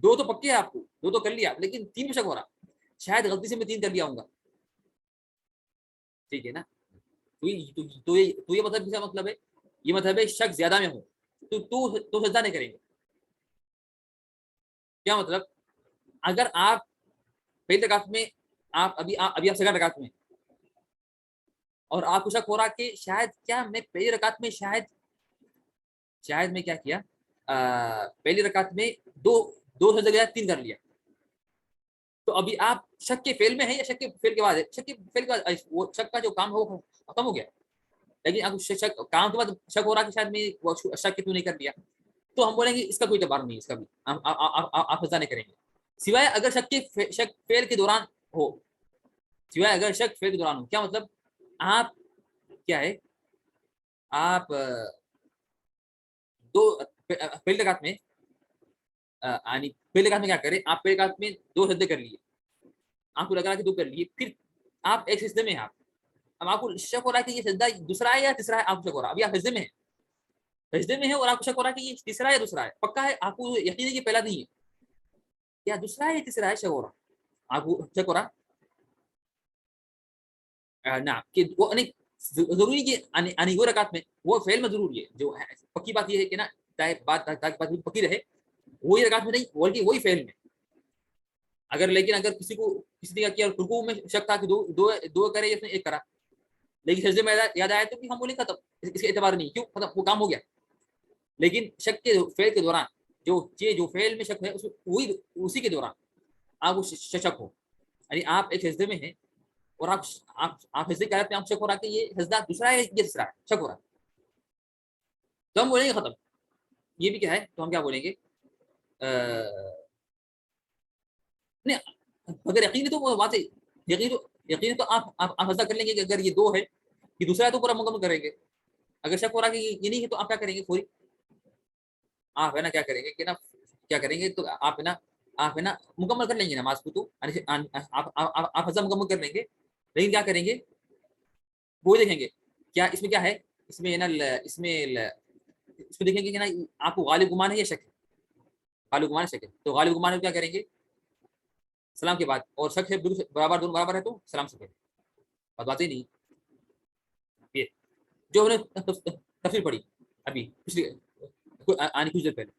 2 تو پکے ہیں آپ کو، 2 تو کر لیا لیکن 3 میں شک ہو رہا، شاید غلطی سے میں 3 کر لیا ہوں گا، ٹھیک ہے نا. تو یہ مطلب کیا مطلب ہے؟ یہ مطلب ہے شک زیادہ میں ہو تو سجدہ نہیں کریں گے. کیا مطلب؟ اگر آپ پہلی رکعت میں ابھی آپ سیکنڈ رکعت میں، اور آپ کو شک ہو رہا کہ شاید کیا میں پہلی رکعت میں شاید میں کیا کیا، پہلی رکعت میں دو سجدے کے 3 کر لیا، تو ابھی آپ شک کے فعل میں ہے یا شک کے فعل کے بعد ہے؟ شک کے فعل کے بعد وہ شک کا جو کام ہے وہ ختم ہو گیا، لیکن اب شک کام کے بعد شک ہو رہا کہ شاید میں شک کیوں نہیں کر لیا، تو ہم بولیں گے اس کا کوئی اعتبار نہیں، اس کا بھی آپ سزا نہیں کریں گے، سوائے اگر شک فعل کے دوران ہو، سوائے اگر شک فعل کے دوران ہو. کیا مطلب؟ آپ کیا ہے، آپ پہلی رکعت میں یعنی پہلی رکعت میں کیا کریں، آپ پہلی رکعت میں 2 سجدے کر لیے، آپ کو لگ رہا کہ 2 کر لیے، پھر آپ ایک سجدے میں ہیں، اب آپ کو شک ہو رہا ہے کہ یہ سجدہ دوسرا ہے یا تیسرا ہے، آپ کو شک ہو رہا ہے، ابھی آپ سجدے میں ہیں، سجدے میں ہے اور آپ کو شک ہو رہا ہے کہ یہ تیسرا ہے یا دوسرا ہے، پکا ہے آپ کو یقین ہے کہ پہلا نہیں ہے، یا دوسرا ہے یا تیسرا ہے، شک ہو رہا، آپ کو شک ہو رہا نا کہ وہ نہیں ضروری کہ وہ رکعت میں وہ فعل میں ضروری ہے، جو پکی بات یہ ہے کہ نا بات پکی رہے، وہی رکعت میں نہیں بلکہ وہی فعل میں. لیکن اگر کسی نے کیا رکوع میں شک تھا کہ دو کرے یا اس نے ایک کرا، لیکن سجدے میں یاد آیا تو ہم بولیں ختم، اس کے اعتبار نہیں، کیوں ختم، وہ کام ہو گیا. لیکن شک کے فعل کے دوران جو فعل میں شک ہے وہی اسی کے دوران آپ کو شک ہو، یعنی آپ ایک سجدے میں ہیں اور آپ سجدے کے حالت میں آپ شک ہو رہا کہ یہ سجدہ دوسرا ہے یا تیسرا ہے، شک ہو رہا، تو ہم بولیں گے ختم. یہ بھی کیا ہے، تو ہم کیا بولیں گے، نہیں اگر یقین تو وہ بات ہے، یقین تو آپ سجدہ کر لیں گے کہ اگر یہ 2 ہے یہ دوسرا ہے تو پورا مکمل کریں گے. اگر شک ہو رہا کہ یہ نہیں ہے تو آپ کیا کریں گے، فوری آپ ہے نا کیا کریں گے کہ نا کیا کریں گے، تو آپ ہے نا مکمل کر لیں گے نماز کو، تو آپ سجدہ مکمل کر لیں گے، لیکن کیا کریں گے وہ دیکھیں گے کیا اس میں کیا ہے، اس میں نا اس میں دیکھیں گے کہ نا آپ کو غالب گمان ہے یا شک ہے، غالب گمان شک ہے، تو غالب گمان ہے کیا کریں گے سلام کے بعد، اور شک ہے برابر دونوں برابر ہے تو سلام سے پہلے، بات ہی نہیں. یہ جو ہم نے تفسیر پڑھی ابھی پچھلی آنے کچھ دیر پہلے،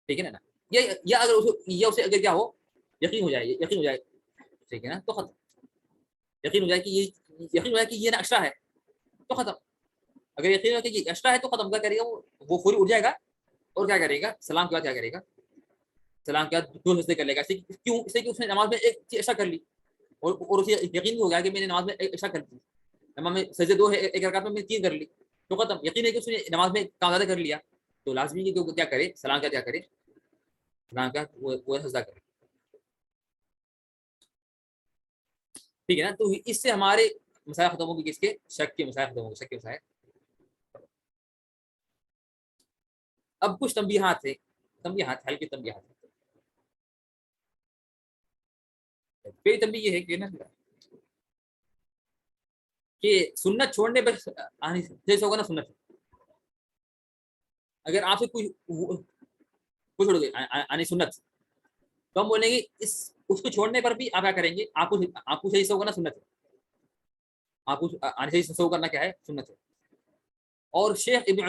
ٹھیک ہے نا، یہ اگر اسے اگر کیا ہو یقین ہو جائے ٹھیک ہے نا، تو ختم. یقین ہو جائے کہ یہ نا ایکسٹرا ہے تو ختم. اگر یقین ہو کہ یہ ایکسٹرا ہے تو ختم. کیا کرے گا وہ فوری اٹھ جائے گا اور کیا کرے گا سلام کے بعد کیا کرے گا, سلام کے بعد 2 سجدے کر لے گا. کیوں؟ اس لیے کہ اس نے نماز میں ایک چیز ایکسٹرا کر لی اور اسے یقین بھی ہو گیا کہ میں نے نماز میں ایکسٹرا کر لی. نماز میں سجدے 2 ہے, ایک رکعت میں 3 کر لی تو ختم. یقین ہے کہ اس نے نماز میں کام زیادہ کر لیا تو لازمی ہے کہ وہ کیا کرے, سلام کا کیا کرے, سلام کا وہ سجدہ کرے. ٹھیک ہے نا. تو اس سے ہمارے مسائل ختم ہوگی, کس کے, شک کے مسائل ختم ہوگی, شک کے مسائل. اب کچھ تنبیہات ہے, تنبیہات ہلکی تنبیہات ہے. پہلی تنبیہ یہ ہے کہ نا کہ سنت چھوڑنے پر جیسے ہوگا نا سنت, اگر آپ سے کچھ چھوڑ گئے سنت تو ہم بولیں گے اس کو چھوڑنے پر بھی آپ کیا کریں گے, آپ کو صحیح سے ہوگا نا سنت ہے, آپ کو صحیح سے کرنا کیا ہے, سنت ہے. اور شیخ ابن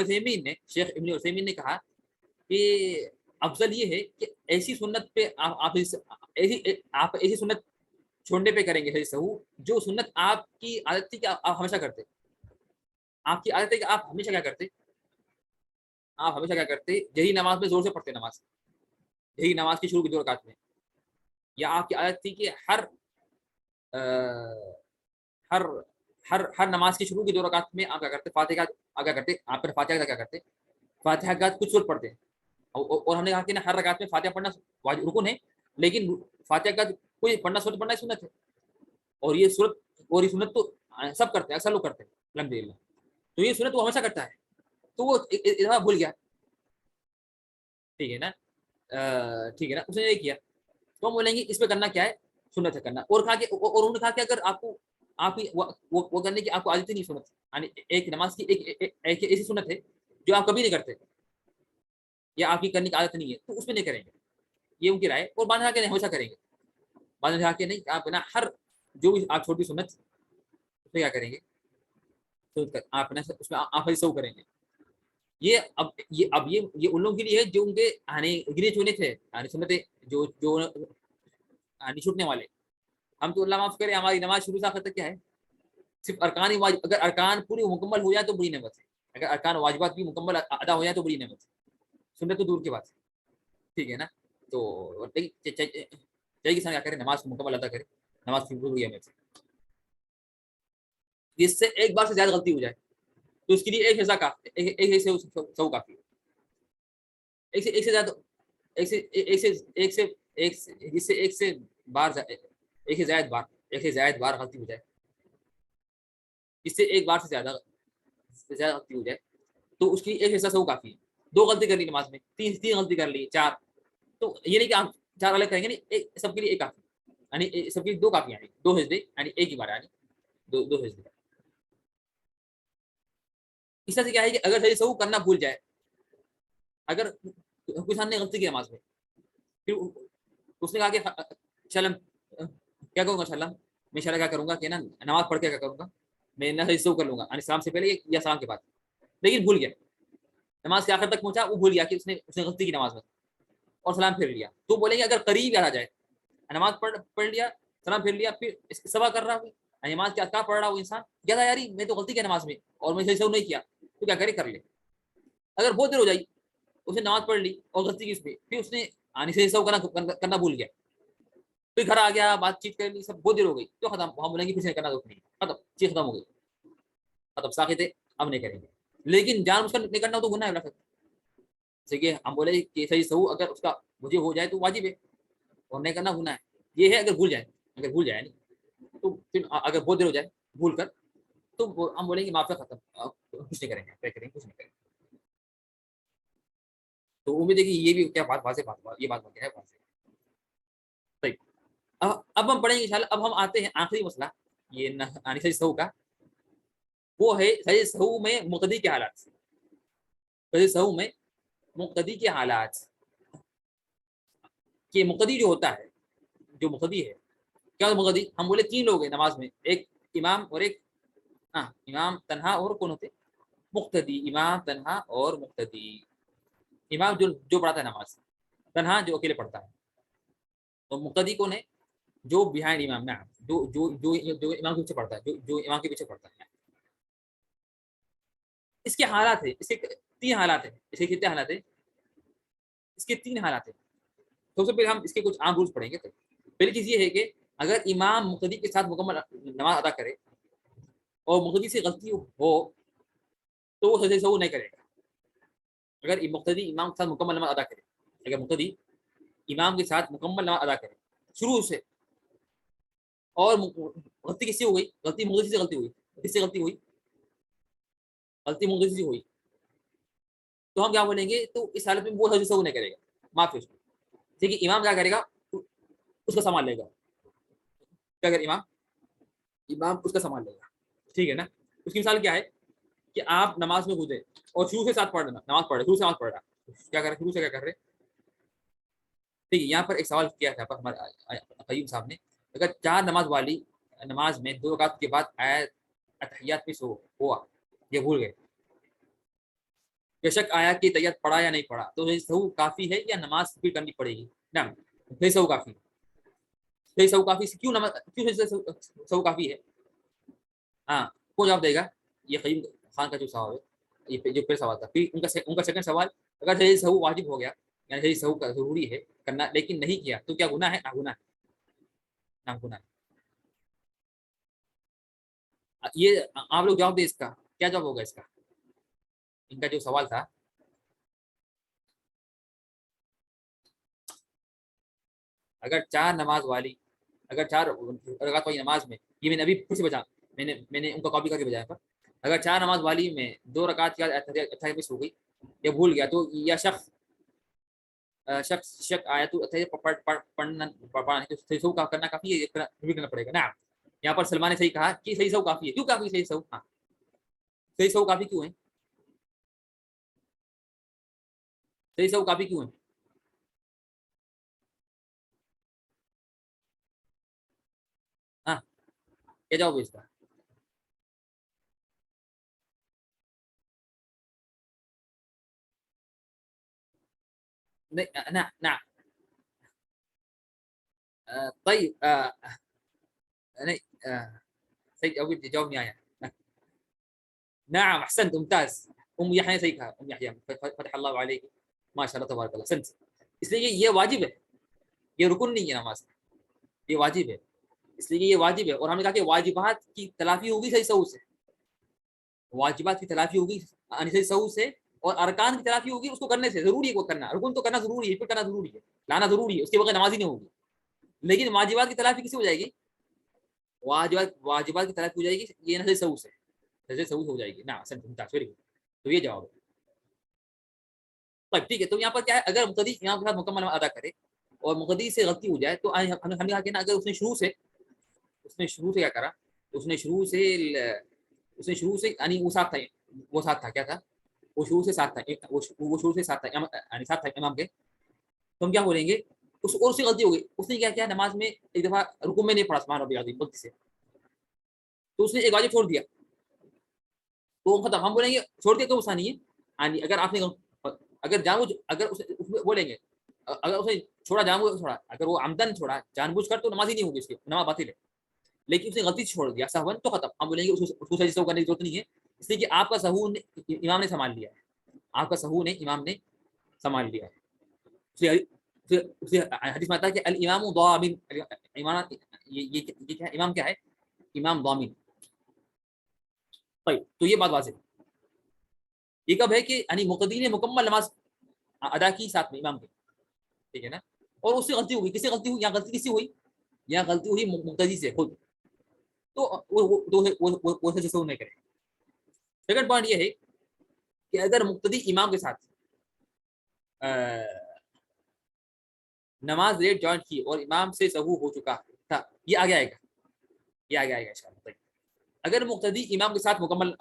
عثیمین نے کہا کہ افضل یہ ہے کہ ایسی سنت پہ آپ ایسی سنت چھوڑنے پہ کریں گے صحیح سہو جو سنت آپ کی عادت تھی کہ آپ ہمیشہ کرتے, آپ کی عادت ہے کہ آپ ہمیشہ کیا کرتے, آپ ہمیشہ کیا کرتے, یہی نماز میں زور سے پڑھتے نماز, یہی نماز کی شروع کی 2 رکعت میں, یا آپ کی عادت تھی کہ ہر ہر نماز کی شروع کی 2 رکعت میں آپ کیا کرتے, فاتحہ کیا کرتے, آپ پھر فاتحہ کا کیا کرتے, فاتحہ کا کچھ سورت پڑھتے ہیں. اور ہم نے کہا کہ ہر رکعت میں فاتحہ پڑھنا رکن ہے, لیکن فاتحہ کا کوئی سورت پڑھنا سنت ہے. اور یہ سنت تو سب کرتے ہیں, اکثر لوگ کرتے ہیں الحمدللہ. تو یہ سنت وہ ہمیشہ کرتا ہے تو وہ بھول گیا. ٹھیک ہے نا, ٹھیک ہے نا, اس نے یہ کیا تو ہم بولیں گے اس پہ کرنا کیا ہے, سنت ہے کرنا. اور انہوں نے کہا کہ اگر آپ کی وہ کرنے کی آپ کو عادت ہی نہیں سنت, یعنی ایک نماز کی ایک ایسی سنت ہے جو آپ کبھی نہیں کرتے یا آپ کی کرنے کی عادت نہیں ہے تو اس میں نہیں کریں گے, یہ ان کی رائے. اور بعض کے نہیں ہمیشہ کریں گے, بعض کے نہیں, آپ نا ہر جو بھی آپ چھوٹی سنت اس میں کیا کریں گے, آپ نا اس میں آپ سو کریں گے. یہ اب یہ ان لوگوں کے لیے ہے جو ان کے گرے چونے تھے سنتیں جو چھوٹنے والے. ہم تو اللہ معاف کرے, ہماری نماز شروع سے آخر تک کیا ہے, صرف ارکان ہی. اگر ارکان پوری مکمل ہو جائے تو بڑی نعمت ہے, اگر ارکان واجبات بھی مکمل ادا ہو جائے تو بڑی نعمت ہے, سنت تو دور کی بات ہے. ٹھیک ہے نا, تو چاہیے کسان کیا کرے, نماز کو مکمل ادا کرے, نماز کی ہوئی ہے. اس سے ایک بار سے زیادہ غلطی ہو جائے تو اس کے لیے ایک حصہ کافی, ایک سو کافی ہے. ایک سے زیادہ ایک سے زائد بار غلطی ہو جائے, اس سے ایک بار سے زیادہ غلطی ہو جائے تو اس کی ایک حصہ سو کافی ہے. 2 غلطی کر لی نماز میں, 3 غلطی کر لی, 4, تو یہ نہیں کہ آپ 4 الگ کریں گے نہیں, سب کے لیے ایک کافی, یعنی سب کے لیے 2 کافی, یعنی 2 سجدے, یعنی ایک ہی بار, یعنی 2 سجدے. اس طرح سے کیا ہے کہ اگر صحیح سہو کرنا بھول جائے, اگر کسی نے غلطی کی نماز میں, پھر اس نے کہا کہ چلم کیا کروں گا, چلم میں کیا کروں گا کہ نا نماز پڑھ کے کیا کروں گا, میں نہ صحیح سہو کر لوں گا, یعنی سلام سے پہلے یا سلام کے بعد, لیکن بھول گیا, نماز کے آخر تک پہنچا, وہ بھول گیا کہ اس نے غلطی کی نماز میں اور سلام پھیر لیا. تو بولیں گے اگر قریب یاد آ جائے, نماز پڑھ لیا, سلام پھیر لیا, پھر سبا کر رہا ہوں, نماز کیا پڑھ رہا ہوں انسان, کہتا یاری میں تو غلطی کیا نماز میں اور میں صحیح سہو نہیں کیا, تو کیا کرے, کر لے. اگر بہت دیر ہو جائی, اس نے نماز پڑھ لی اور غلطی کی اس پہ, پھر اس نے صحیح سہو کرنا بھول گیا, پھر گھر آ گیا, بات چیت کر لی, سب بہت دیر ہو گئی, تو ختم, وہاں بولیں گے پھر سے کرنا دو, نہیں ختم, چیز ختم ہو گئی, ختم, ساخت ہے, اب نہیں کریں گے. لیکن جان اس کا نہیں کرنا تو گناہ ہے. کہ ہم بولے کہ صحیح سہو اگر اس کا مجھے ہو جائے تو واجب ہے, اور نہیں کرنا گناہ ہے. یہ ہے اگر بھول جائے نہیں تو پھر اگر بہت دیر ہو جائے بھول کر, تو ہم بولیں گے معافی ختم, کچھ نہیں کریں گے, کچھ نہیں کریں گے. تو امید ہے کہ یہ بھی کیا بات واضح, یہ بات ہے واضح. طيب, اب ہم پڑھیں گے انشاءاللہ. اب ہم آتے ہیں آخری مسئلہ, یہ صحیح سہو کا, وہ ہے صحیح سہو میں مقتدی کے حالات. صحیح سہو میں مقتدی کے حالات, کہ مقتدی جو ہوتا ہے, جو مقتدی ہے, کیا مقتدی, ہم بولے 3 لوگ ہیں نماز میں, ایک امام اور ایک امام تنہا, اور کون ہوتے, مقتدی. امام تنہا اور مقتدی. امام جو پڑھاتا ہے نماز, تنہا جو اکیلے پڑھتا ہے, تو مقتدی کون ہے, جو بیہائنڈ امام نا، جو امام کے پیچھے پڑتا ہے، جو امام کے پیچھے پڑتا ہے. اس کے حالات ہیں، اس کے 3 حالات ہیں. اس کے کتنے حالات ہیں؟ اس کے 3 حالات ہیں. سب سے پہلے ہم اس کے کچھ عام رولز پڑھیں گے. تو پہلی چیز یہ ہے کہ اگر امام مقتدی کے ساتھ مکمل نماز ادا کرے اور مقتدی سے غلطی ہو تو وہ سجدہ سہو نہیں کرے گا. اگر مقتدی امام کے ساتھ مکمل نماز ادا کرے، اگر مقتدی امام کے ساتھ مکمل نماز ادا کرے شروع سے، اور غلطی کس سے ہو گئی؟ غلطی مقتدی سے غلطی ہوئی. کس سے غلطی ہوئی؟ غلطی مقتدی سے ہوئی. تو ہم کیا بولیں گے؟ تو اس حالت میں وہ سجدہ سہو نہیں کرے گا، معاف ہے اس کو. ٹھیک ہے، امام کیا کرے گا؟ اس کا سامان لے گا. کیا کرے امام اس کا سامان لے گا. ٹھیک ہے نا. اس کی مثال کیا ہے کہ آپ نماز میں گزرے اور شروع سے ساتھ پڑھنا، نماز پڑھ رہے، شروع سے نماز پڑھ رہا، کیا کر رہے؟ شروع سے کیا کر رہے؟ ٹھیک ہے. یہاں پر ایک سوال کیا تھا ہمارے قیوم صاحب نے. اگر 4 نماز والی نماز میں 2 رکعت کے بعد آیت اتحیات میں سو ہوا، یہ بھول گئے، بے شک آیا کہ تیت پڑھا یا نہیں پڑھا، تو سہو کافی ہے یا نماز پھر کرنی پڑے گی؟ نعم، سہو کافی. سہو کافی کیوں نماز کیوں سہو کافی ہے؟ ہاں، کون جواب دے گا؟ یہ قیوم خان کا جو سوال ہے، یہ جو پہلا سوال تھا. پھر ان کا سیکنڈ سوال، اگر صحیح سہو واجب ہو گیا، یعنی صحیح سہو کا ضروری ہے کرنا لیکن نہیں کیا، تو کیا گناہ ہے؟ نہ گناہ ہے. نہ گناہ ہے. یہ آپ لوگ جواب دیں اس کا کیا جواب ہوگا اس کا. ان کا جو سوال تھا، اگر 4 نماز والی، اگر 4 رکعت والی نماز میں، یہ میں نے ابھی پھر سے بجا، میں نے ان کا کاپی کر کے بجایا پر، اگر 4 نماز والی میں 2 رکعت کے بعد اتحیات مس ہو گئی یا بھول گیا، تو یا شخص آیا تو پڑھنا سہو کا کرنا کافی ہے، کرنا پڑے گا. نا یہاں پر سلمان نے صحیح کہا کہ صحیح سہو کافی ہے. کیوں کافی صحیح سہو؟ ہاں، صحیح سہو کافی کیوں ہے؟ صحیح سہو کافی کیوں ہے؟ ہاں، کیا جواب ہے اس کا؟ نعم نعم. طيب نہیں، صحیح جواب نہیں آیا. نعم احسنت ممتاز. ام یحییٰ نے صحیح کہا. ام یحییٰ فتح اللہ علیہ، ماشاء اللہ تبارک اللہ. احسنت. اس لیے یہ واجب ہے، یہ رکن نہیں ہے نماز کا، یہ واجب ہے. اس لیے یہ واجب ہے. اور ہم نے کہا کہ واجبات کی تلافی ہوگی صحیح سہو سے، واجبات کی تلافی ہوگی صحیح سہو سے، اور ارکان کی تلافی ہوگی اس کو کرنے سے. ضروری ہے وہ کرنا، رکن تو کرنا ضروری ہے، پھر کرنا ضروری ہے، لانا ضروری ہے، اس کے بغیر نماز ہی نہیں ہوگی. لیکن واجبات کی تلافی کسی ہو جائے گی؟ واجبات کی تلافی ہو جائے گی یہ نہ صحیح سہو سے، صحیح سہو سے ہو جائے گی. نا تو یہ جواب ہے. طيب ٹھیک ہے. تو یہاں پر کیا ہے، اگر مقتدی امام کے ساتھ مکمل ادا کرے اور مقتدی سے غلطی ہو جائے، تو ہم نے کہا کہ نا اگر اس نے شروع سے کیا کرا، اس نے شروع سے یعنی وہ ساتھ تھا کیا تھا، وہ شروع سے ساتھ تھا، وہ شروع سے ساتھ تھا یعنی ساتھ تھا امام کے. تو ہم کیا بولیں گے؟ اس سے غلطی ہو گئی، اس نے کیا کیا نماز میں ایک دفعہ رکوع میں نہیں پڑھا سبحان ربی العظیم غلطی سے، تو اس نے ایک واجب چھوڑ دیا، تو ختم. ہم بولیں گے چھوڑ دیا تو غصہ نہیں ہے. یعنی اگر آپ نے اگر اگر بولیں گے اگر اس نے چھوڑا جان بوجھ چھوڑا، اگر وہ عمدن چھوڑا جان بوجھ کر، تو نماز ہی نہیں ہوگی اس کی، نماز باطل ہے. لیکن اس نے غلطی سے چھوڑ دیا سہون، تو ختم. ہم بولیں گے اس کو صحیح سہو کرنے کی ضرورت نہیں ہے، اس لیے کہ آپ کا سہو امام نے سنبھال لیا ہے، آپ کا سہو نے امام نے سنبھال لیا ہے. حدیث میں آتا ہے کہ الامام ضامن، امام یہ کیا ہے؟ امام کیا ہے؟ امام ضامن. طيب تو یہ بات واضح ہے. یہ کب ہے کہ یعنی مقتدی نے مکمل نماز ادا کی ساتھ میں امام کے، ٹھیک ہے نا، اور اس سے غلطی ہوئی. کس سے غلطی ہوئی؟ یا غلطی کس سے ہوئی؟ یا غلطی ہوئی مقتدی سے خود، تو وہ سہو نہیں کرے. سیکنڈ پوائنٹ یہ ہے کہ اگر مقتدی امام کے ساتھ نماز لیٹ جوائن کی اور امام سے سہو ہو چکا تھا، یہ آگے آئے گا، یہ آگے آئے گا انشاءاللہ. اگر مقتدی امام کے ساتھ مکمل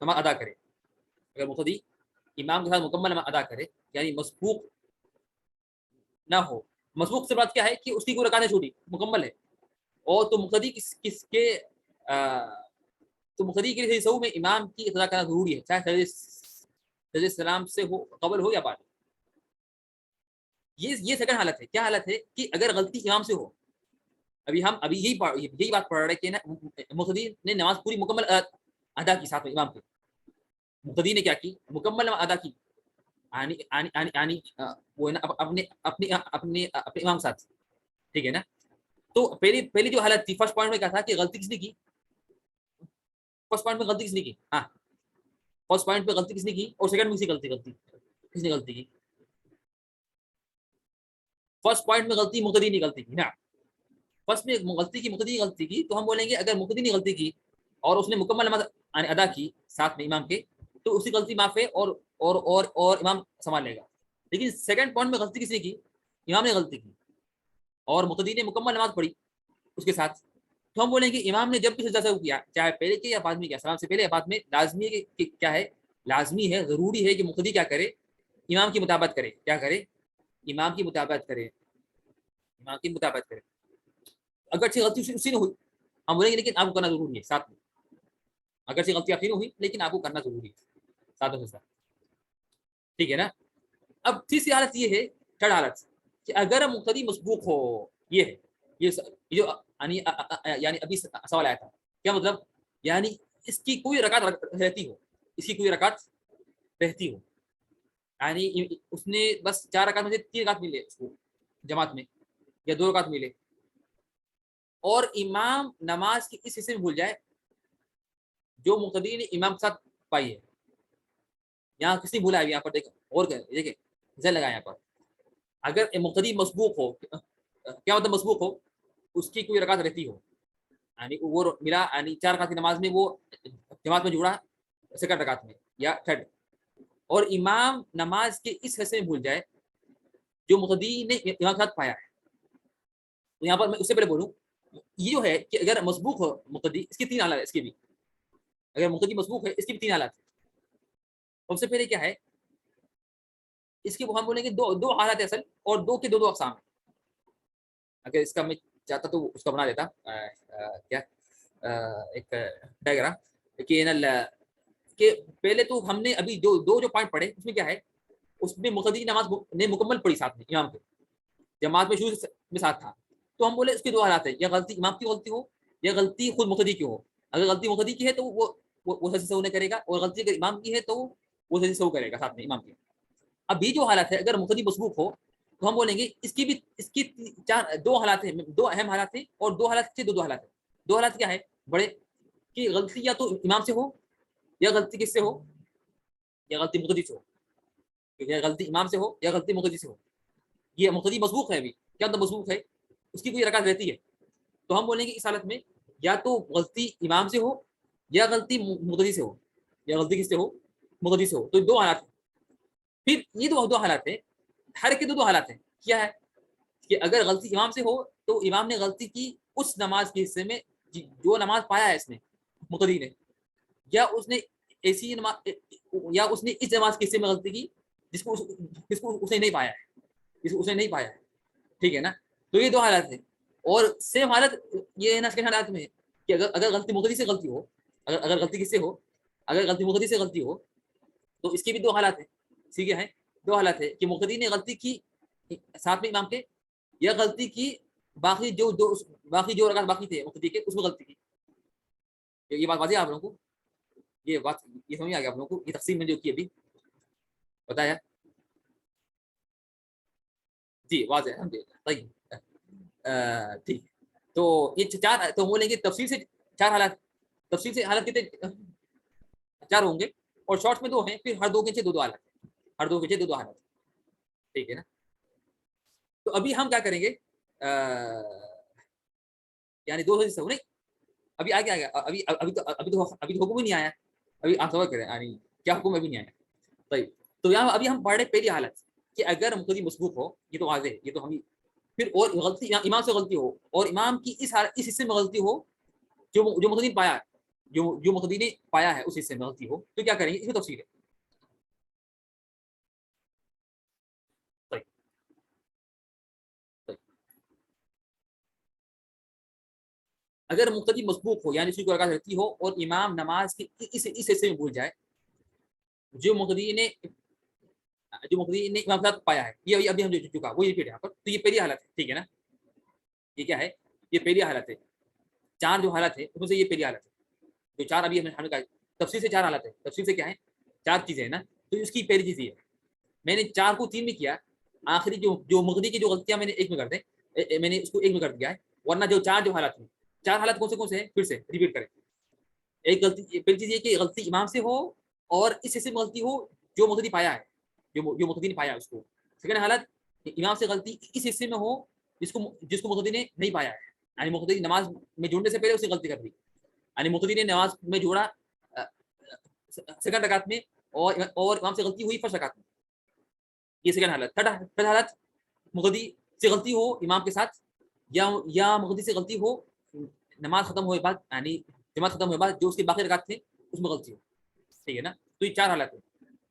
نماز ادا کرے، اگر مقتدی امام کے ساتھ مکمل نماز ادا کرے، یعنی مسبوق نہ ہو. مسبوق سے بات کیا ہے کہ اس کی کوئی رکعتیں چھوٹی مکمل ہے، اور تو مقتدی کس کے تو مقتدی کے لیے سہو میں امام کی اقتدا کرنا ضروری ہے، چاہے سجدہ سلام سے ہو، قبل ہو یا بعد. یہ سیکنڈ حالت ہے. کیا حالت ہے؟ کہ اگر غلطی امام سے ہو ابھی یہی بات پڑھ رہے ہیں کہ نا مقتدی نے نماز پوری مکمل ادا کی ساتھ میں امام کے. مقتدی نے کیا کی؟ مکمل ادا کی یعنی وہ نا اپنے امام ساتھ. ٹھیک ہے نا. تو پہلی جو حالت تھی فرسٹ پوائنٹ میں کیا تھا کہ غلطی کس نے کی؟ فرسٹ پوائنٹ میں غلطی کس نے کی؟ ہاں فرسٹ پوائنٹ پہ غلطی کس نے کی اور سیکنڈ میں کس نے غلطی کی؟ فرسٹ پوائنٹ میں غلطی مقتدی نے غلطی کی نا. فرسٹ میں مقتدی نے غلطی کی تو ہم بولیں گے اگر مقتدی نے غلطی کی اور اس نے مکمل نماز ادا کی ساتھ میں امام کے تو اسی غلطی معاف ہے اور امام سنبھال لے گا. لیکن سیکنڈ پوائنٹ میں غلطی کس نے کی؟ امام نے غلطی کی اور مقتدی نے مکمل نماز پڑھی اس کے ساتھ. تو ہم بولیں گے امام نے جب بھی سجدہ سہو کیا چاہے پہلے کے یا بعد میں کیا سلام سے پہلے یا بعد میں لازمی ہے کہ کیا ہے؟ لازمی ہے ضروری ہے کہ مقتدی کیا کرے؟ امام کی مطابقت کرے. کیا کرے؟ امام کی مطابقت کرے. امام کی مطابقت کرے. اگرچہ غلطی اسی نے ہوئی ہم بولیں گے لیکن آپ کو کرنا ضروری ہے ساتھ میں. اگرچہ غلطی آپ کی نہیں ہوئی لیکن آپ کو کرنا ضروری ہے ساتھ میں. ٹھیک ہے نا. اب تیسری حالت یہ ہے تھرڈ حالت کہ اگر مقتدی مسبوق ہو. یہ ہے یہ جو یعنی ابھی سوال آیا تھا. کیا مطلب؟ یعنی اس کی کوئی رکعت رہتی ہو. اس کی کوئی رکعت رہتی ہو یعنی اس نے بس 4 رکعت میں سے 3 رکعت ملے اس کو جماعت میں یا 2 رکعت ملے اور امام نماز کے اس حصے میں بھول جائے جو مقتدی نے امام کے ساتھ پائی ہے. یہاں کس نے بھولا ہے؟ یہاں پر دیکھیں ذہن لگائیں یہاں پر. اگر مقتدی مسبوق ہو کیا مطلب مسبوق ہو؟ اس کی کوئی رکعت رہتی ہو یعنی وہ ملا یعنی 4 رکعت کی نماز میں وہ جماعت میں جڑا سیکنڈ رکعت میں یا تھرڈ اور امام نماز کے اس حصے میں بھول جائے جو مقتدی نے امام کے ساتھ پایا ہے. تو یہاں پر میں اس سے پہلے بولوں یہ جو ہے کہ اگر مسبوق ہو مقتدی اس کی 3 حالات. اس کی بھی اگر مقتدی مسبوق ہے اس کی بھی 3 حالات. سب سے پہلے کیا ہے اس کے ہم بولیں گے دو حالات اصل اور 2 کے 2 اقسام. اگر اس کا میں چاہتا تو اس کا بنا دیتا کیا ایک ڈائگرام کہ پہلے تو ہم نے ابھی جو پوائنٹ پڑھے اس میں کیا ہے اس میں مقتدی نماز نے مکمل پڑھی ساتھ میں امام کے جماعت میں شروع میں ساتھ تھا. تو ہم بولے اس کے 2 حالات ہیں یا غلطی امام کی غلطی ہو یا غلطی خود مقتدی کی ہو. اگر غلطی مقتدی کی ہے تو وہ سجدہ سہو نہیں کرے گا اور غلطی اگر امام کی ہے تو وہ سجدہ سہو کرے گا ساتھ میں امام کے. اب یہ جو حالت ہے اگر مقتدی مسبوق ہو تو ہم بولیں گے اس کی 2 حالات ہیں 2 اہم حالات ہیں اور 2 حالات سے 2 حالات ہیں. 2 حالات کیا ہے بڑے کہ غلطی یا تو امام سے ہو یا غلطی کس سے ہو یا غلطی مقتدی سے ہو. یا غلطی امام سے ہو یا غلطی مقتدی سے ہو. یہ مقتدی مسبوق ہے. ابھی کیا مطلب مسبوق ہے؟ اس کی کوئی رکعت رہتی ہے تو ہم بولیں گے اس حالت میں یا تو غلطی امام سے ہو یا غلطی مقتدی سے ہو یا غلطی کس سے ہو مقتدی سے ہو. تو 2 حالات ہیں. پھر یہ 2 حالات ہیں ہر کے 2 حالات ہیں. کیا ہے کہ اگر غلطی امام سے ہو تو امام نے غلطی کی اس نماز کے حصے میں جو نماز پایا ہے اس نے مقتدی نے یا اس نے ایسی نماز یا اس نے اس نماز کے حصے میں غلطی کی جس کو اس نے نہیں پایا ہے. ٹھیک ہے نا. تو یہ 2 حالات ہیں اور سیم حالت یہ ہے نا سیکنڈ حالات میں کہ اگر غلطی مقتدی سے غلطی ہو اگر غلطی کس سے ہو اگر غلطی مقتدی سے غلطی ہو تو اس کی بھی 2 حالات ہیں. ٹھیک ہے 2 حالات ہے کہ مقتدی نے غلطی کی ساتھ میں امام کے یا غلطی کی باقی جو رکعت باقی تھے مقتدی کے اس میں غلطی کی. یہ بات واضح ہے آپ لوگوں کو؟ یہ بات یہ سمجھ آ گیا آپ لوگوں کو؟ یہ تقسیم میں جو کی ابھی بتایا جی واضح ہے. طيب ٹھیک. تو یہ 4 تو بولیں گے تفصیل سے 4 حالات. تفصیل سے حالت کتنے 4 ہوں گے اور شارٹس میں 2 ہیں. پھر ہر 2 کے 2 حالات ہر 2 کے 2 حالات. ٹھیک ہے نا. تو ابھی ہم کیا کریں گے یعنی 2 حصے نہیں ابھی آگے آ گیا. ابھی تو حکم ہی نہیں آیا. ابھی آپ سمجھ کریں یعنی کیا حکم ابھی نہیں آیا. طيب تو یہاں ابھی ہم پڑھ رہے پہلی حالت کہ اگر مقتدی مسبوق ہو یہ تو واضح ہے. یہ تو ہم پھر اور غلطی امام سے غلطی ہو اور امام کی اس حصے میں غلطی ہو جو مقتدی نے پایا ہے جو مقتدی نے پایا ہے اس حصے میں غلطی ہو تو کیا کریں گے اس میں تفصیل ہے. طيب. اگر مقتدی مسبوق ہو یعنی اس کی کوئی رکعت رہتی ہو اور امام نماز کے اس حصے میں بھول جائے جو مقتدی نے امام کے ساتھ پایا ہے. یہ ابھی ہم جو چکا وہ یہ پھر یہاں پر. تو یہ پہلی حالت ہے. ٹھیک ہے نا. یہ کیا ہے یہ پہلی حالت ہے. 4 جو حالت ہے اس میں سے یہ پہلی حالت ہے. جو 4 ابھی ہم نے کہا تفصیل سے 4 حالت ہے. تفصیل سے کیا ہے؟ 4 چیزیں ہیں نا. تو اس کی پہلی چیز یہ ہے. میں نے 4 کو 3 میں کیا, آخری جو مغدی کی جو غلطیاں میں نے ایک میں کر دیں, میں نے اس کو ایک میں کر دیا ہے. ورنہ جو 4 جو حالات ہیں, 4 حالات کون سے ہیں پھر سے ریپیٹ کریں. ایک غلطی, پہلی چیز یہ کہ غلطی امام سے ہو اور اس حصے میں غلطی ہو جو مقتدی پایا ہے, جو مقتدی نے پایا اس کو. سیکنڈ حالت, امام سے غلطی اس حصے میں ہو جس کو مقتدی نے نہیں پایا ہے, یعنی مقتدی نماز میں جوڑنے سے پہلے اس نے غلطی کر دی, یعنی مقتدی نے نماز میں جوڑا سیکنڈ رکعت میں اور امام سے غلطی ہوئی فرسٹ رکعت میں. یہ سیکنڈ حالت. تھرڈ حالت, مقتدی سے غلطی ہو امام کے ساتھ یا مقتدی سے غلطی ہو نماز ختم ہوئے بعد, یعنی جماعت ختم ہوئے بعد جو اس کے باقی رکعت تھے اس میں غلطی ہو. ٹھیک ہے نا. تو یہ 4 حالت ہے.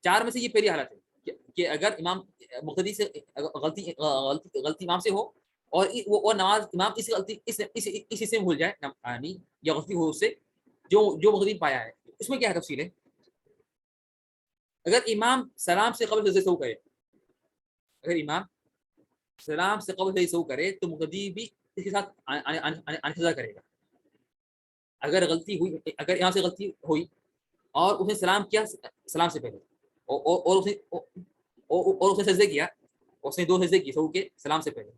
4 میں سے یہ پہلی حالت ہے کہ اگر امام مقتدی سے غلطی امام سے ہو اور نماز امام اس غلطی اس حصے میں بھول جائے, یعنی یا غلطی ہو اس سے جو مقتدی پایا ہے. اس میں کیا ہے تفصیل ہے؟ اگر امام سلام سے قبل سجدے سہو کرے, اگر امام سلام سے قبل سجدے سہو کرے تو مقتدی بھی اس کے ساتھ سجدہ کرے گا. اگر غلطی ہوئی, اگر امام سے غلطی ہوئی اور اس نے سلام کیا سلام سے پہلے اور اس نے سجدے کیا, اس نے 2 سجدے کیے سہو کے سلام سے پہلے,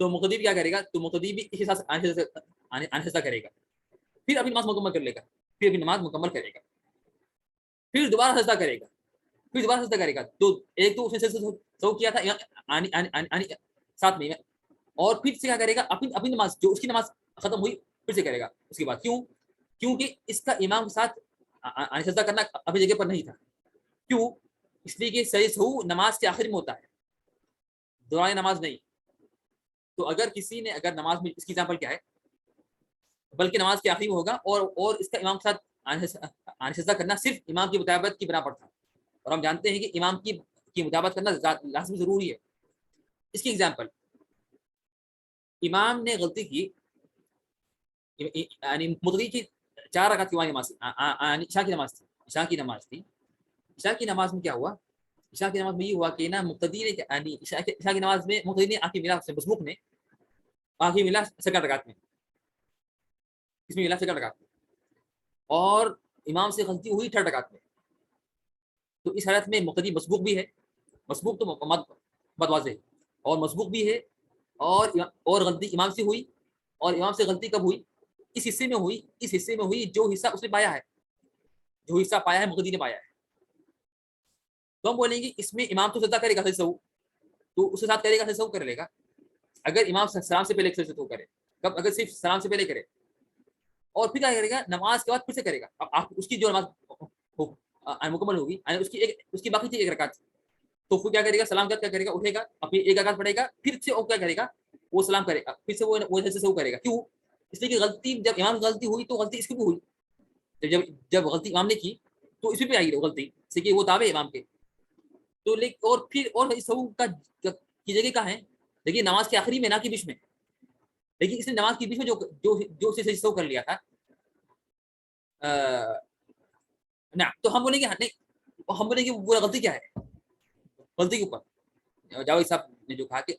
تو مقتدی کیا کرے گا؟ تو مقتدی بھی اس کے ساتھ سجدہ کرے گا. پھر اپنی نماز مکمل کر لے گا, پھر اپنی نماز مکمل کرے گا, پھر دوبارہ سجدہ کرے گا, پھر دوبارہ سجدہ کرے گا. تو ایک تو اس نے سہو کیا تھا ساتھ میں, اور پھر سے کیا کرے گا؟ اپنی نماز جو اس کی نماز ختم ہوئی پھر سے کرے گا اس کے بعد. کیونکہ اس کا امام کے ساتھ سجدہ کرنا اپنی جگہ پر نہیں تھا. کیوں؟ اس لیے کہ صحیح سہو نماز کے آخر میں ہوتا ہے, دوران نماز نہیں. تو اگر کسی نے اگر نماز میں, اس کی ایگزامپل کیا ہے, بلکہ نماز کے آخری میں ہوگا اور اس کا امام کے ساتھ سجدہ کرنا صرف امام کی مطابقت کی بنا پر تھا, اور ہم جانتے ہیں کہ امام کی مطابقت کرنا لازمی ضروری ہے. اس کی ایگزامپل, امام نے غلطی کی, یعنی مقتدی کی 4 رکعت کی نماز, عشاء کی نماز تھی. عشاء کی نماز میں کیا ہوا؟ عشاء کی نماز میں یہ ہوا کہ نا مقتدی نے, یعنی عشاء کی نماز میں مقتدی نے آخری ملا سے مسبوق نے آخری ملا سیکنڈ رکعت میں, اس میں ملا سیکنڈ رکعت میں, اور امام سے غلطی ہوئی تھرڈ رکعت میں. تو اس حالت میں مقتدی مسبوق بھی ہے, مسبوق تو بہت واضح ہے, اور مسبوق بھی ہے, اور غلطی امام سے ہوئی, اور امام سے غلطی کب ہوئی؟ اس حصے میں ہوئی جو حصہ اس نے پایا ہے, مقتدی نے پایا ہے. تو ہم بولیں گے اس میں امام تو سجدہ کرے گا سہو, تو اس کے ساتھ کرے گا سہو کر لے گا. اگر امام سلام سے پہلے سجدہ کرے, کب؟ اگر صرف سلام سے پہلے کرے, اور پھر کیا کرے گا؟ نماز کے بعد پھر سے کرے گا. اب آپ اس کی جو نماز مکمل ہوگی, اس کی باقی تھی 1 رکعت, تو پھر کیا کرے گا؟ سلام کے بعد کیا کرے گا؟ اٹھے گا, اپنی 1 رکعت پڑھے گا, پھر سے کیا کرے گا؟ وہ سلام کرے گا, پھر سے وہ سہو کرے گا. کیوں؟ اس لیے کہ غلطی, جب امام کی غلطی ہوئی تو غلطی اس کی بھی ہوئی. جب غلطی امام نے کی تو اس پہ آئی غلطی سے کہ وہ تابع امام کے. تو اور پھر اور سہو کی جگہ کہاں ہے؟ دیکھیے نماز کے آخری میں, نہ کہ بیچ میں. لیکن اس نے نماز کے بیچ میں جو سہو کر لیا تھا, تو ہم بولیں گے ہم بولیں گے وہ غلطی کیا ہے؟ غلطی کے اوپر جاوید صاحب نے جو کہا کہ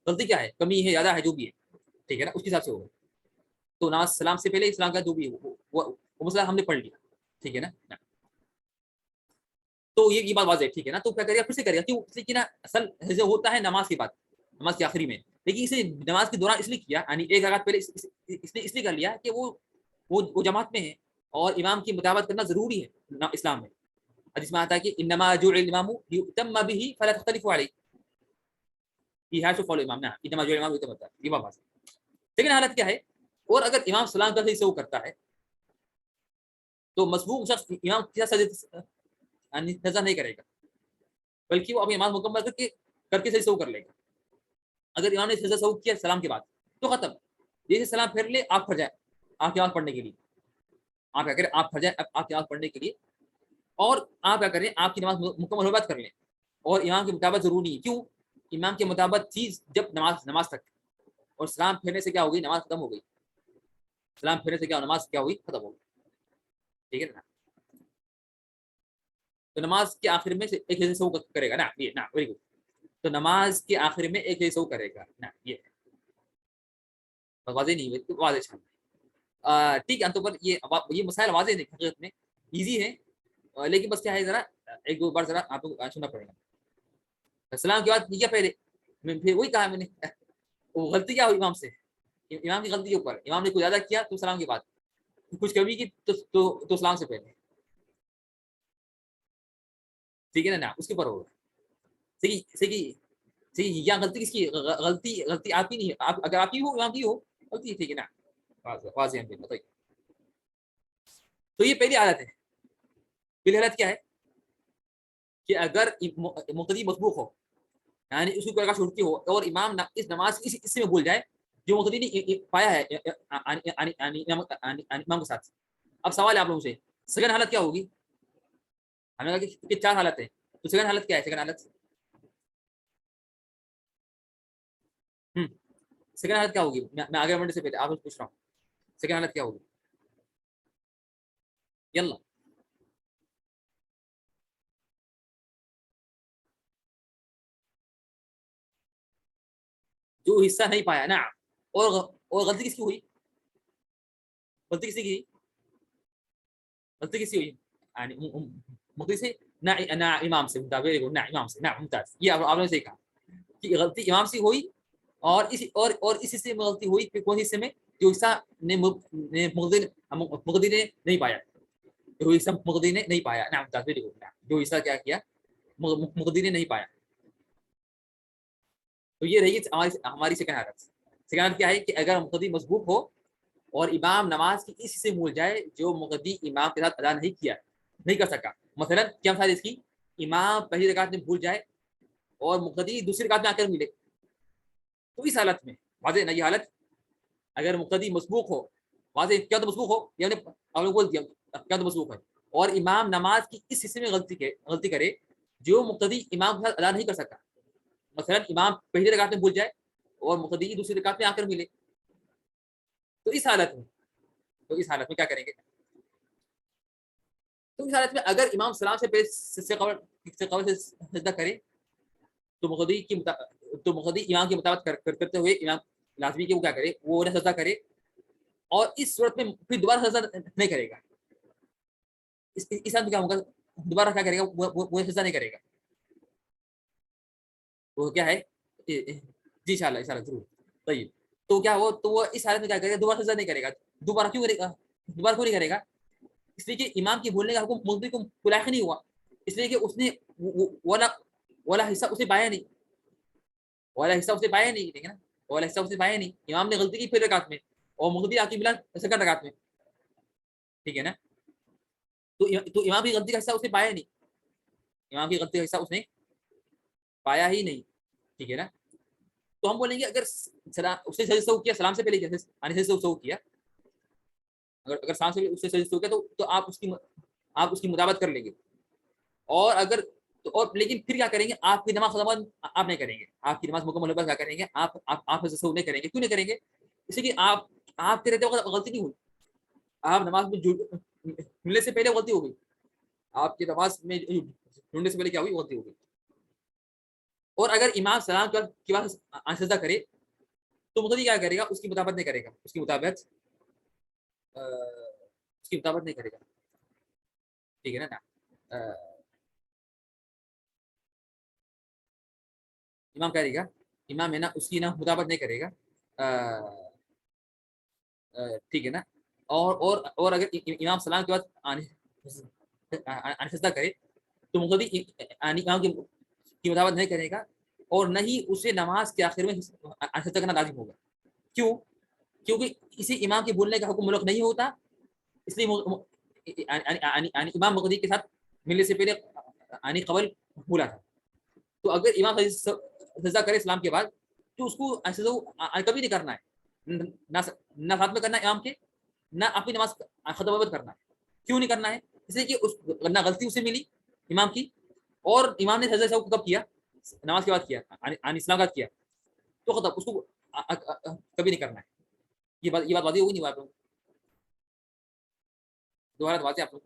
غلطی کیا ہے, کمی ہے, زیادہ ہے, جو بھی ہے, ٹھیک ہے نا, اس کے حساب سے ہوگا. تو نماز سلام سے پہلے اسلام کا جو بھی ہے وہ مسئلہ ہم نے پڑھ لیا, ٹھیک ہے نا. تو یہ بات واضح ہے, ٹھیک ہے نا. تو کیا کرے گا؟ پھر سے کرے گا. کیوں؟ اس لیے کہ نا اصل ہوتا ہے نماز کے بعد, نماز کے آخری میں, لیکن اسے نماز کے دوران اس لیے کیا, یعنی 1 رکعت پہلے اس لیے کر لیا کہ وہ جماعت میں ہے اور امام کی مطابقت کرنا ضروری ہے اسلام میں. حدیث میں آتا ہے کہ انما جعل الامام لیؤتم به فلا تختلفوا علیہ, he has to follow امام نا, انما جعل الامام لیؤتم به. یہ بات ہے. لیکن حالت کیا ہے؟ اور اگر امام سلام کرتے سے وہ کرتا ہے تو مسبوق شخص امام کیا سجدہ نہیں کرے گا, بلکہ وہ اپنی نماز مکمل کر کے سہو کر لے گا. اگر امام نے سجدہ سہو کیا سلام کے بعد تو ختم, جیسے سلام پھیر لے آپ پڑھ جائیں آپ کی نماز پڑھنے کے لیے, آپ کیا کریں؟ آپ پڑھ جائیں آپ کی نماز پڑھنے کے لیے, اور آپ کیا کریں؟ آپ کی نماز مکمل ہو بعد کر لیں. اور امام کی مطابقت ضروری ہے. کیوں؟ امام کی مطابقت چیز جب نماز تک, اور سلام پھیرنے سے کیا ہوگی؟ نماز ختم ہو گئی. سلام پھیرنے سے کیا نماز کیا ہوئی؟ ختم ہو گئی. ٹھیک ہے نا. تو نماز کے آخر میں ایک سہو کرے گا نا, یہ نا, ویری گڈ. تو نماز کے آخر میں ایک سہو کرے گا نا, یہ واضح نہیں ہوئے تو واضح چھان. ٹھیک ہے. تو پر یہ مسائل واضح نہیں حقیقت میں ایزی ہے, لیکن بس کیا ہے ذرا ایک دو بار ذرا آپ کو سننا پڑے گا. السلام کے بعد کیا پہلے پھر وہی کہا میں نے, وہ غلطی کیا ہوئی امام سے, امام کی غلطی کے اوپر امام نے کوئی زیادہ کیا تو سلام کے بعد, کچھ کمی کی تو سلام سے پہلے, ٹھیک ہے نا, اس کے اوپر ہوگا. صحیح صحیح صحیح. یا غلطی کس کی, غلطی آپ کی نہیں ہے, اگر آپ کی ہو امام کی ہو غلطی, ٹھیک ہے نا, واضح بتائیے. تو یہ پہلی حالت ہے. پہلی حالت کیا ہے کہ اگر مقتدی مسبوق ہو, یعنی اس کی کوئی چھوٹتی ہو اور امام اس نماز اس میں بھول جائے جو مقتدی نے پایا ہے امام کے ساتھ. اب سوال ہے آپ لوگوں سے, سیکنڈ حالت کیا ہوگی؟ ہم نے کہا کہ 4 حالت ہے, تو سیکنڈ حالت کیا ہے؟ سیکنڈ حالت سیکنڈ حالت کیا ہوگی؟ میں آگے بڑھنے سے پہلے آپ سے پوچھ رہا ہوں, سیکنڈ حالت کیا ہوگی؟ یلا جو حصہ نہیں پایا نا, اور غلطی کس کی ہوئی؟ غلطی کسی کی, غلطی کسی ہوئی مقتدی سے نہ امام سے, نہ امام سے, نہ ممتاز. یہ آپ نے صحیح کہا کہ غلطی امام سے ہوئی, اور اس حصے میں غلطی ہوئی. پھر کون حصے میں؟ جو حصہ مقتدی نے نہیں پایا, جو حصہ مقتدی نے نہیں پایا. نہ ممتاز, جو حصہ کیا مقتدی نے نہیں پایا. تو یہ رہی ہماری سیکنڈ حالت. سیکنڈ حالت کیا ہے کہ اگر مقتدی مسبوق ہو اور امام نماز کی اس حصے بھول جائے جو مقتدی امام کے ساتھ ادا نہیں کر سکا. مثلا کیا مثال اس کی, امام پہلی رکعت میں بھول جائے اور مقتدی دوسری رکعت میں آ کر ملے, تو اس حالت میں واضح نا, یہ حالت اگر مقتدی مسبوق ہو, واضح کیا تو مسبوق ہو, یعنی آپ نے بول دیا کیا تو مسبوق ہے, اور امام نماز کی اس حصے میں غلطی کرے جو مقتدی امام کے ساتھ ادا نہیں کر سکتا. مثلا امام پہلی رکعت میں بھول جائے اور مقتدی دوسری رکعت میں آ کر ملے, تو اس حالت میں کیا کریں گے؟ تو اس حالت میں اگر امام سلام سے پہلے قبل سے سجدہ کرے تو مقتدی امام کی مطابقت کرتے ہوئے امام لازمی کہ وہ کیا کرے, وہ انہیں سجدہ کرے, اور اس صورت میں پھر دوبارہ سجدہ نہیں کرے گا. اس حالت میں کیا ہوگا؟ دوبارہ کیا کرے گا؟ وہ سجدہ نہیں کرے گا. وہ کیا ہے جی انشاءاللہ ضرور. طیب, تو کیا تو وہ اس حالت میں کیا کرے گا؟ دوبارہ سجدہ نہیں کرے گا. دوبارہ کیوں نہیں کرے گا؟ اس لیے کہ امام کی بھولنے کا حکم مقتدی کو ملاحق نہیں ہوا, اس لیے کہ اس نے والا حصہ اسے پایا نہیں, ٹھیک ہے نا, والا حصہ اسے پایا نہیں. امام نے غلطی کی پہلی رکعت میں اور مقتدی آ کے ملا سیکنڈ رکعت میں, ٹھیک ہے نا. تو امام کی غلطی کا حصہ اسے پایا نہیں, امام کی غلطی کا حصہ اس نے پایا ہی نہیں, ٹھیک ہے نا. تو ہم بولیں گے اگر اسے سجدہ کیا سلام سے پہلے کیا, اگر سلام سے اس سے سجدہ کیا تو آپ اس کی مطابقت کر لیں گے. اور اگر لیکن پھر کیا کریں گے؟ آپ کی نماز ختم آپ نہیں کریں گے, آپ کی نماز مکمل ہونے کیا کریں گے؟ آپ نہیں کریں گے. کیوں نہیں کریں گے؟ اس لیے کہ آپ کے رہتے وقت غلطی نہیں ہوئی, آپ نماز میں جڑنے سے پہلے غلطی ہو گئی, آپ کی نماز میں جڑنے سے پہلے کیا ہوئی؟ غلطی ہو گئی. اور اگر امام سلام کے بعد سجدہ کرے تو مقتدی کیا کرے گا؟ اس کی مطابقت نہیں کرے گا, اس کی مطابقت نہیں کرے گا, ٹھیک ہے نا. امام کیا کرے گا؟ امام ہے نا اس کی نا مطابقت نہیں کرے گا, ٹھیک ہے نا. اور اگر امام سلام کے بعد سجدہ کرے تو مقتدی امام کی مطابقت نہیں کرے گا, اور نہ ہی اسے نماز کے آخر میں سجدہ کرنا لازم ہوگا. کیوں؟ کیونکہ اسے امام کے بولنے کا حکم ملک نہیں ہوتا, اس لیے امام مقتدی کے ساتھ ملنے سے پہلے قبل بولا تھا. تو اگر امام سجدہ کرے اسلام کے بعد تو اس کو کبھی نہیں کرنا ہے, نہ ساتھ میں کرنا ہے امام کے, نہ اپنی نماز ختم کرنا ہے. کیوں نہیں کرنا ہے؟ اس لیے کہ نہ غلطی اسے ملی امام کی, اور امام نے سجدہ کب کیا؟ نماز کے بعد کیا, اسلام کے بعد کیا, تو ختم, اس کو کبھی نہیں کرنا ہے. یہ بات واضح ہوگی نہیں آپ لوگ؟ دوبارہ واضح آپ لوگ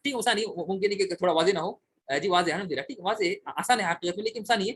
ٹھیک ہے. نہیں ممکن ہے کہ تھوڑا واضح نہ ہو, جی واضح ہے نا, ٹھیک واضح آسان ہے حقیقت میں, لیکن آسان نہیں ہے.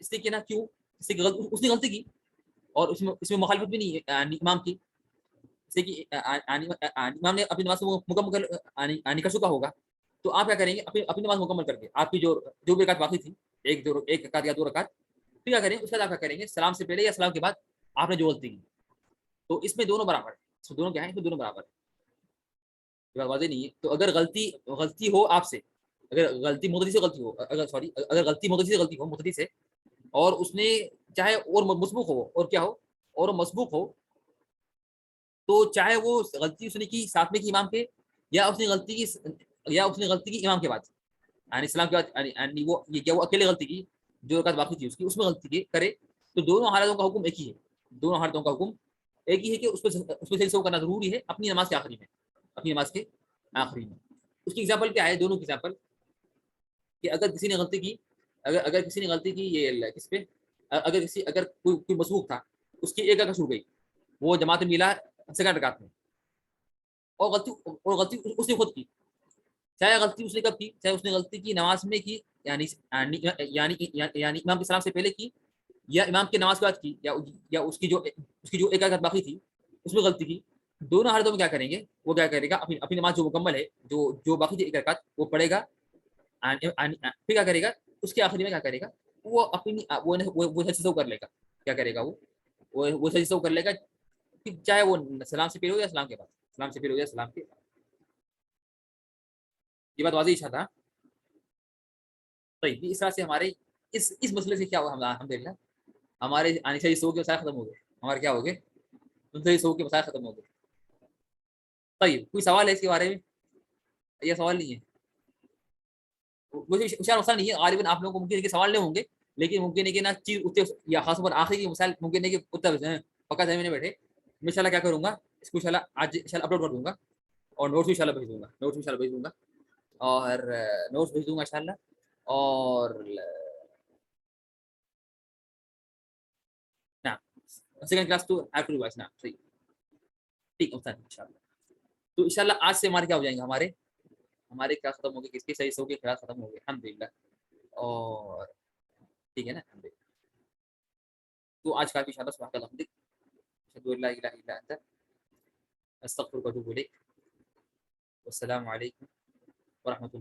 اس لیے کہ نا کیوں اس لیے اس نے غلطی کی اور اس میں مخالفت بھی نہیں ہے امام کی، اس لیے کہ امام نے اپنی نماز کو مکمل کر چکا ہوگا، تو آپ کیا کریں گے اپنی نماز مکمل کر کے آپ کی جو بھی رکعت باقی تھی، ایک رکعت یا 2 رکعت، پھر کیا کریں اس کے بعد آپ کیا کریں گے سلام سے پہلے یا سلام کے بعد آپ نے جو غلطی کی، تو اس میں دونوں برابر ہے، اس میں دونوں کیا ہے، اس میں دونوں برابر ہے، یہ بات واضح نہیں ہے۔ تو اگر غلطی ہو آپ سے، اگر غلطی مقتدی سے غلطی ہو، اگر غلطی مقتدی سے اور اس نے چاہے اور مسبوق ہو اور کیا ہو اور مسبوق ہو، تو چاہے وہ غلطی اس نے کی ساتھ میں کی امام کے یا اس نے غلطی کی امام کے بعد، یعنی اسلام کے بعد، یعنی وہ یہ کیا وہ اکیلے غلطی کی جو رکعت باقی تھی اس میں غلطی کی کرے، تو دونوں حالتوں کا حکم ایک ہی ہے، دونوں حالتوں کا حکم ایک ہی ہے کہ اس پہ صحیح کرنا ضروری ہے اپنی نماز کے آخری میں، اپنی نماز کے آخری میں۔ اس کی ایگزامپل کیا ہے، دونوں کی ایگزامپل کہ اگر کسی نے غلطی کی، اگر کسی نے غلطی کی یہ کس پہ، اگر کوئی مسبوق تھا اس کی ایک رکعت چھوٹ گئی، وہ جماعت میں ملا سیکنڈ رکعت میں، اور غلطی اس نے خود کی، چاہے غلطی اس نے کب کی، چاہے اس نے غلطی کی نماز میں کی، یعنی امام کے سلام سے پہلے کی یا امام کی نماز کے بعد کی، یا اس کی جو ایک رکعت باقی تھی اس میں غلطی کی، دونوں حالتوں میں کیا کریں گے، وہ کیا کرے گا اپنی نماز جو مکمل ہے، جو باقی تھی ایک رکعت وہ پڑھے گا، پھر کیا کرے گا اس کے آخری میں کیا کرے گا، وہ اپنی وہ سجدہ کر لے گا، کیا کرے گا وہ سجدہ کر لے گا، چاہے وہ سلام سے پہلے ہو یا سلام کے بعد، سلام سے پہلے ہو یا سلام کے بعد۔ یہ بات واضح تھا۔ طيب اس طرح سے ہمارے اس مسئلے سے کیا ہوا، الحمدللہ ہمارے آنے سے سو کے مسائل ختم ہو گئے، ہمارے کیا ہو گئے، ان سے سو کے مسائل ختم ہو گئے۔ طيب کوئی سوال ہے اس کے بارے میں؟ یہ سوال نہیں ہے، مجھے اشارہ نقصان نہیں ہے، غالباً آپ لوگوں کو ممکن ہے کہ سوال نہیں ہوں گے، لیکن ممکن ہے کہ نا چیز اتنے یا خاص طور پر آخری کی مسائل ممکن ہے کہ اتنا پکا ذہن میں نہیں بیٹھے، میں انشاءاللہ کیا کروں گا اس کو انشاءاللہ آج انشاءاللہ اپلوڈ کر دوں گا، اور نوٹس بھی انشاءاللہ بھیج دوں گا، اور نوٹس بھیج دوں گا انشاءاللہ، اور نعم سیکنڈ کلاس تو ہیو ٹو ریوائز، نعم صحیح، ٹھیک ہے انشاءاللہ۔ تو انشاءاللہ آج سے ہمارے کیا ہو جائیں گے، ہمارے کلاس ختم ہو گئے، کس کے صحیح سو کے کلاس ختم ہو گئے الحمدللہ، اور ٹھیک ہے نا الحمدللہ۔ تو آج کا بھی انشاءاللہ سبحانک اللہم وبحمدک، اشہد ان لا الہ الا انت استغفرک واتوب الیک، والسلام علیکم ورحمۃ اللہ۔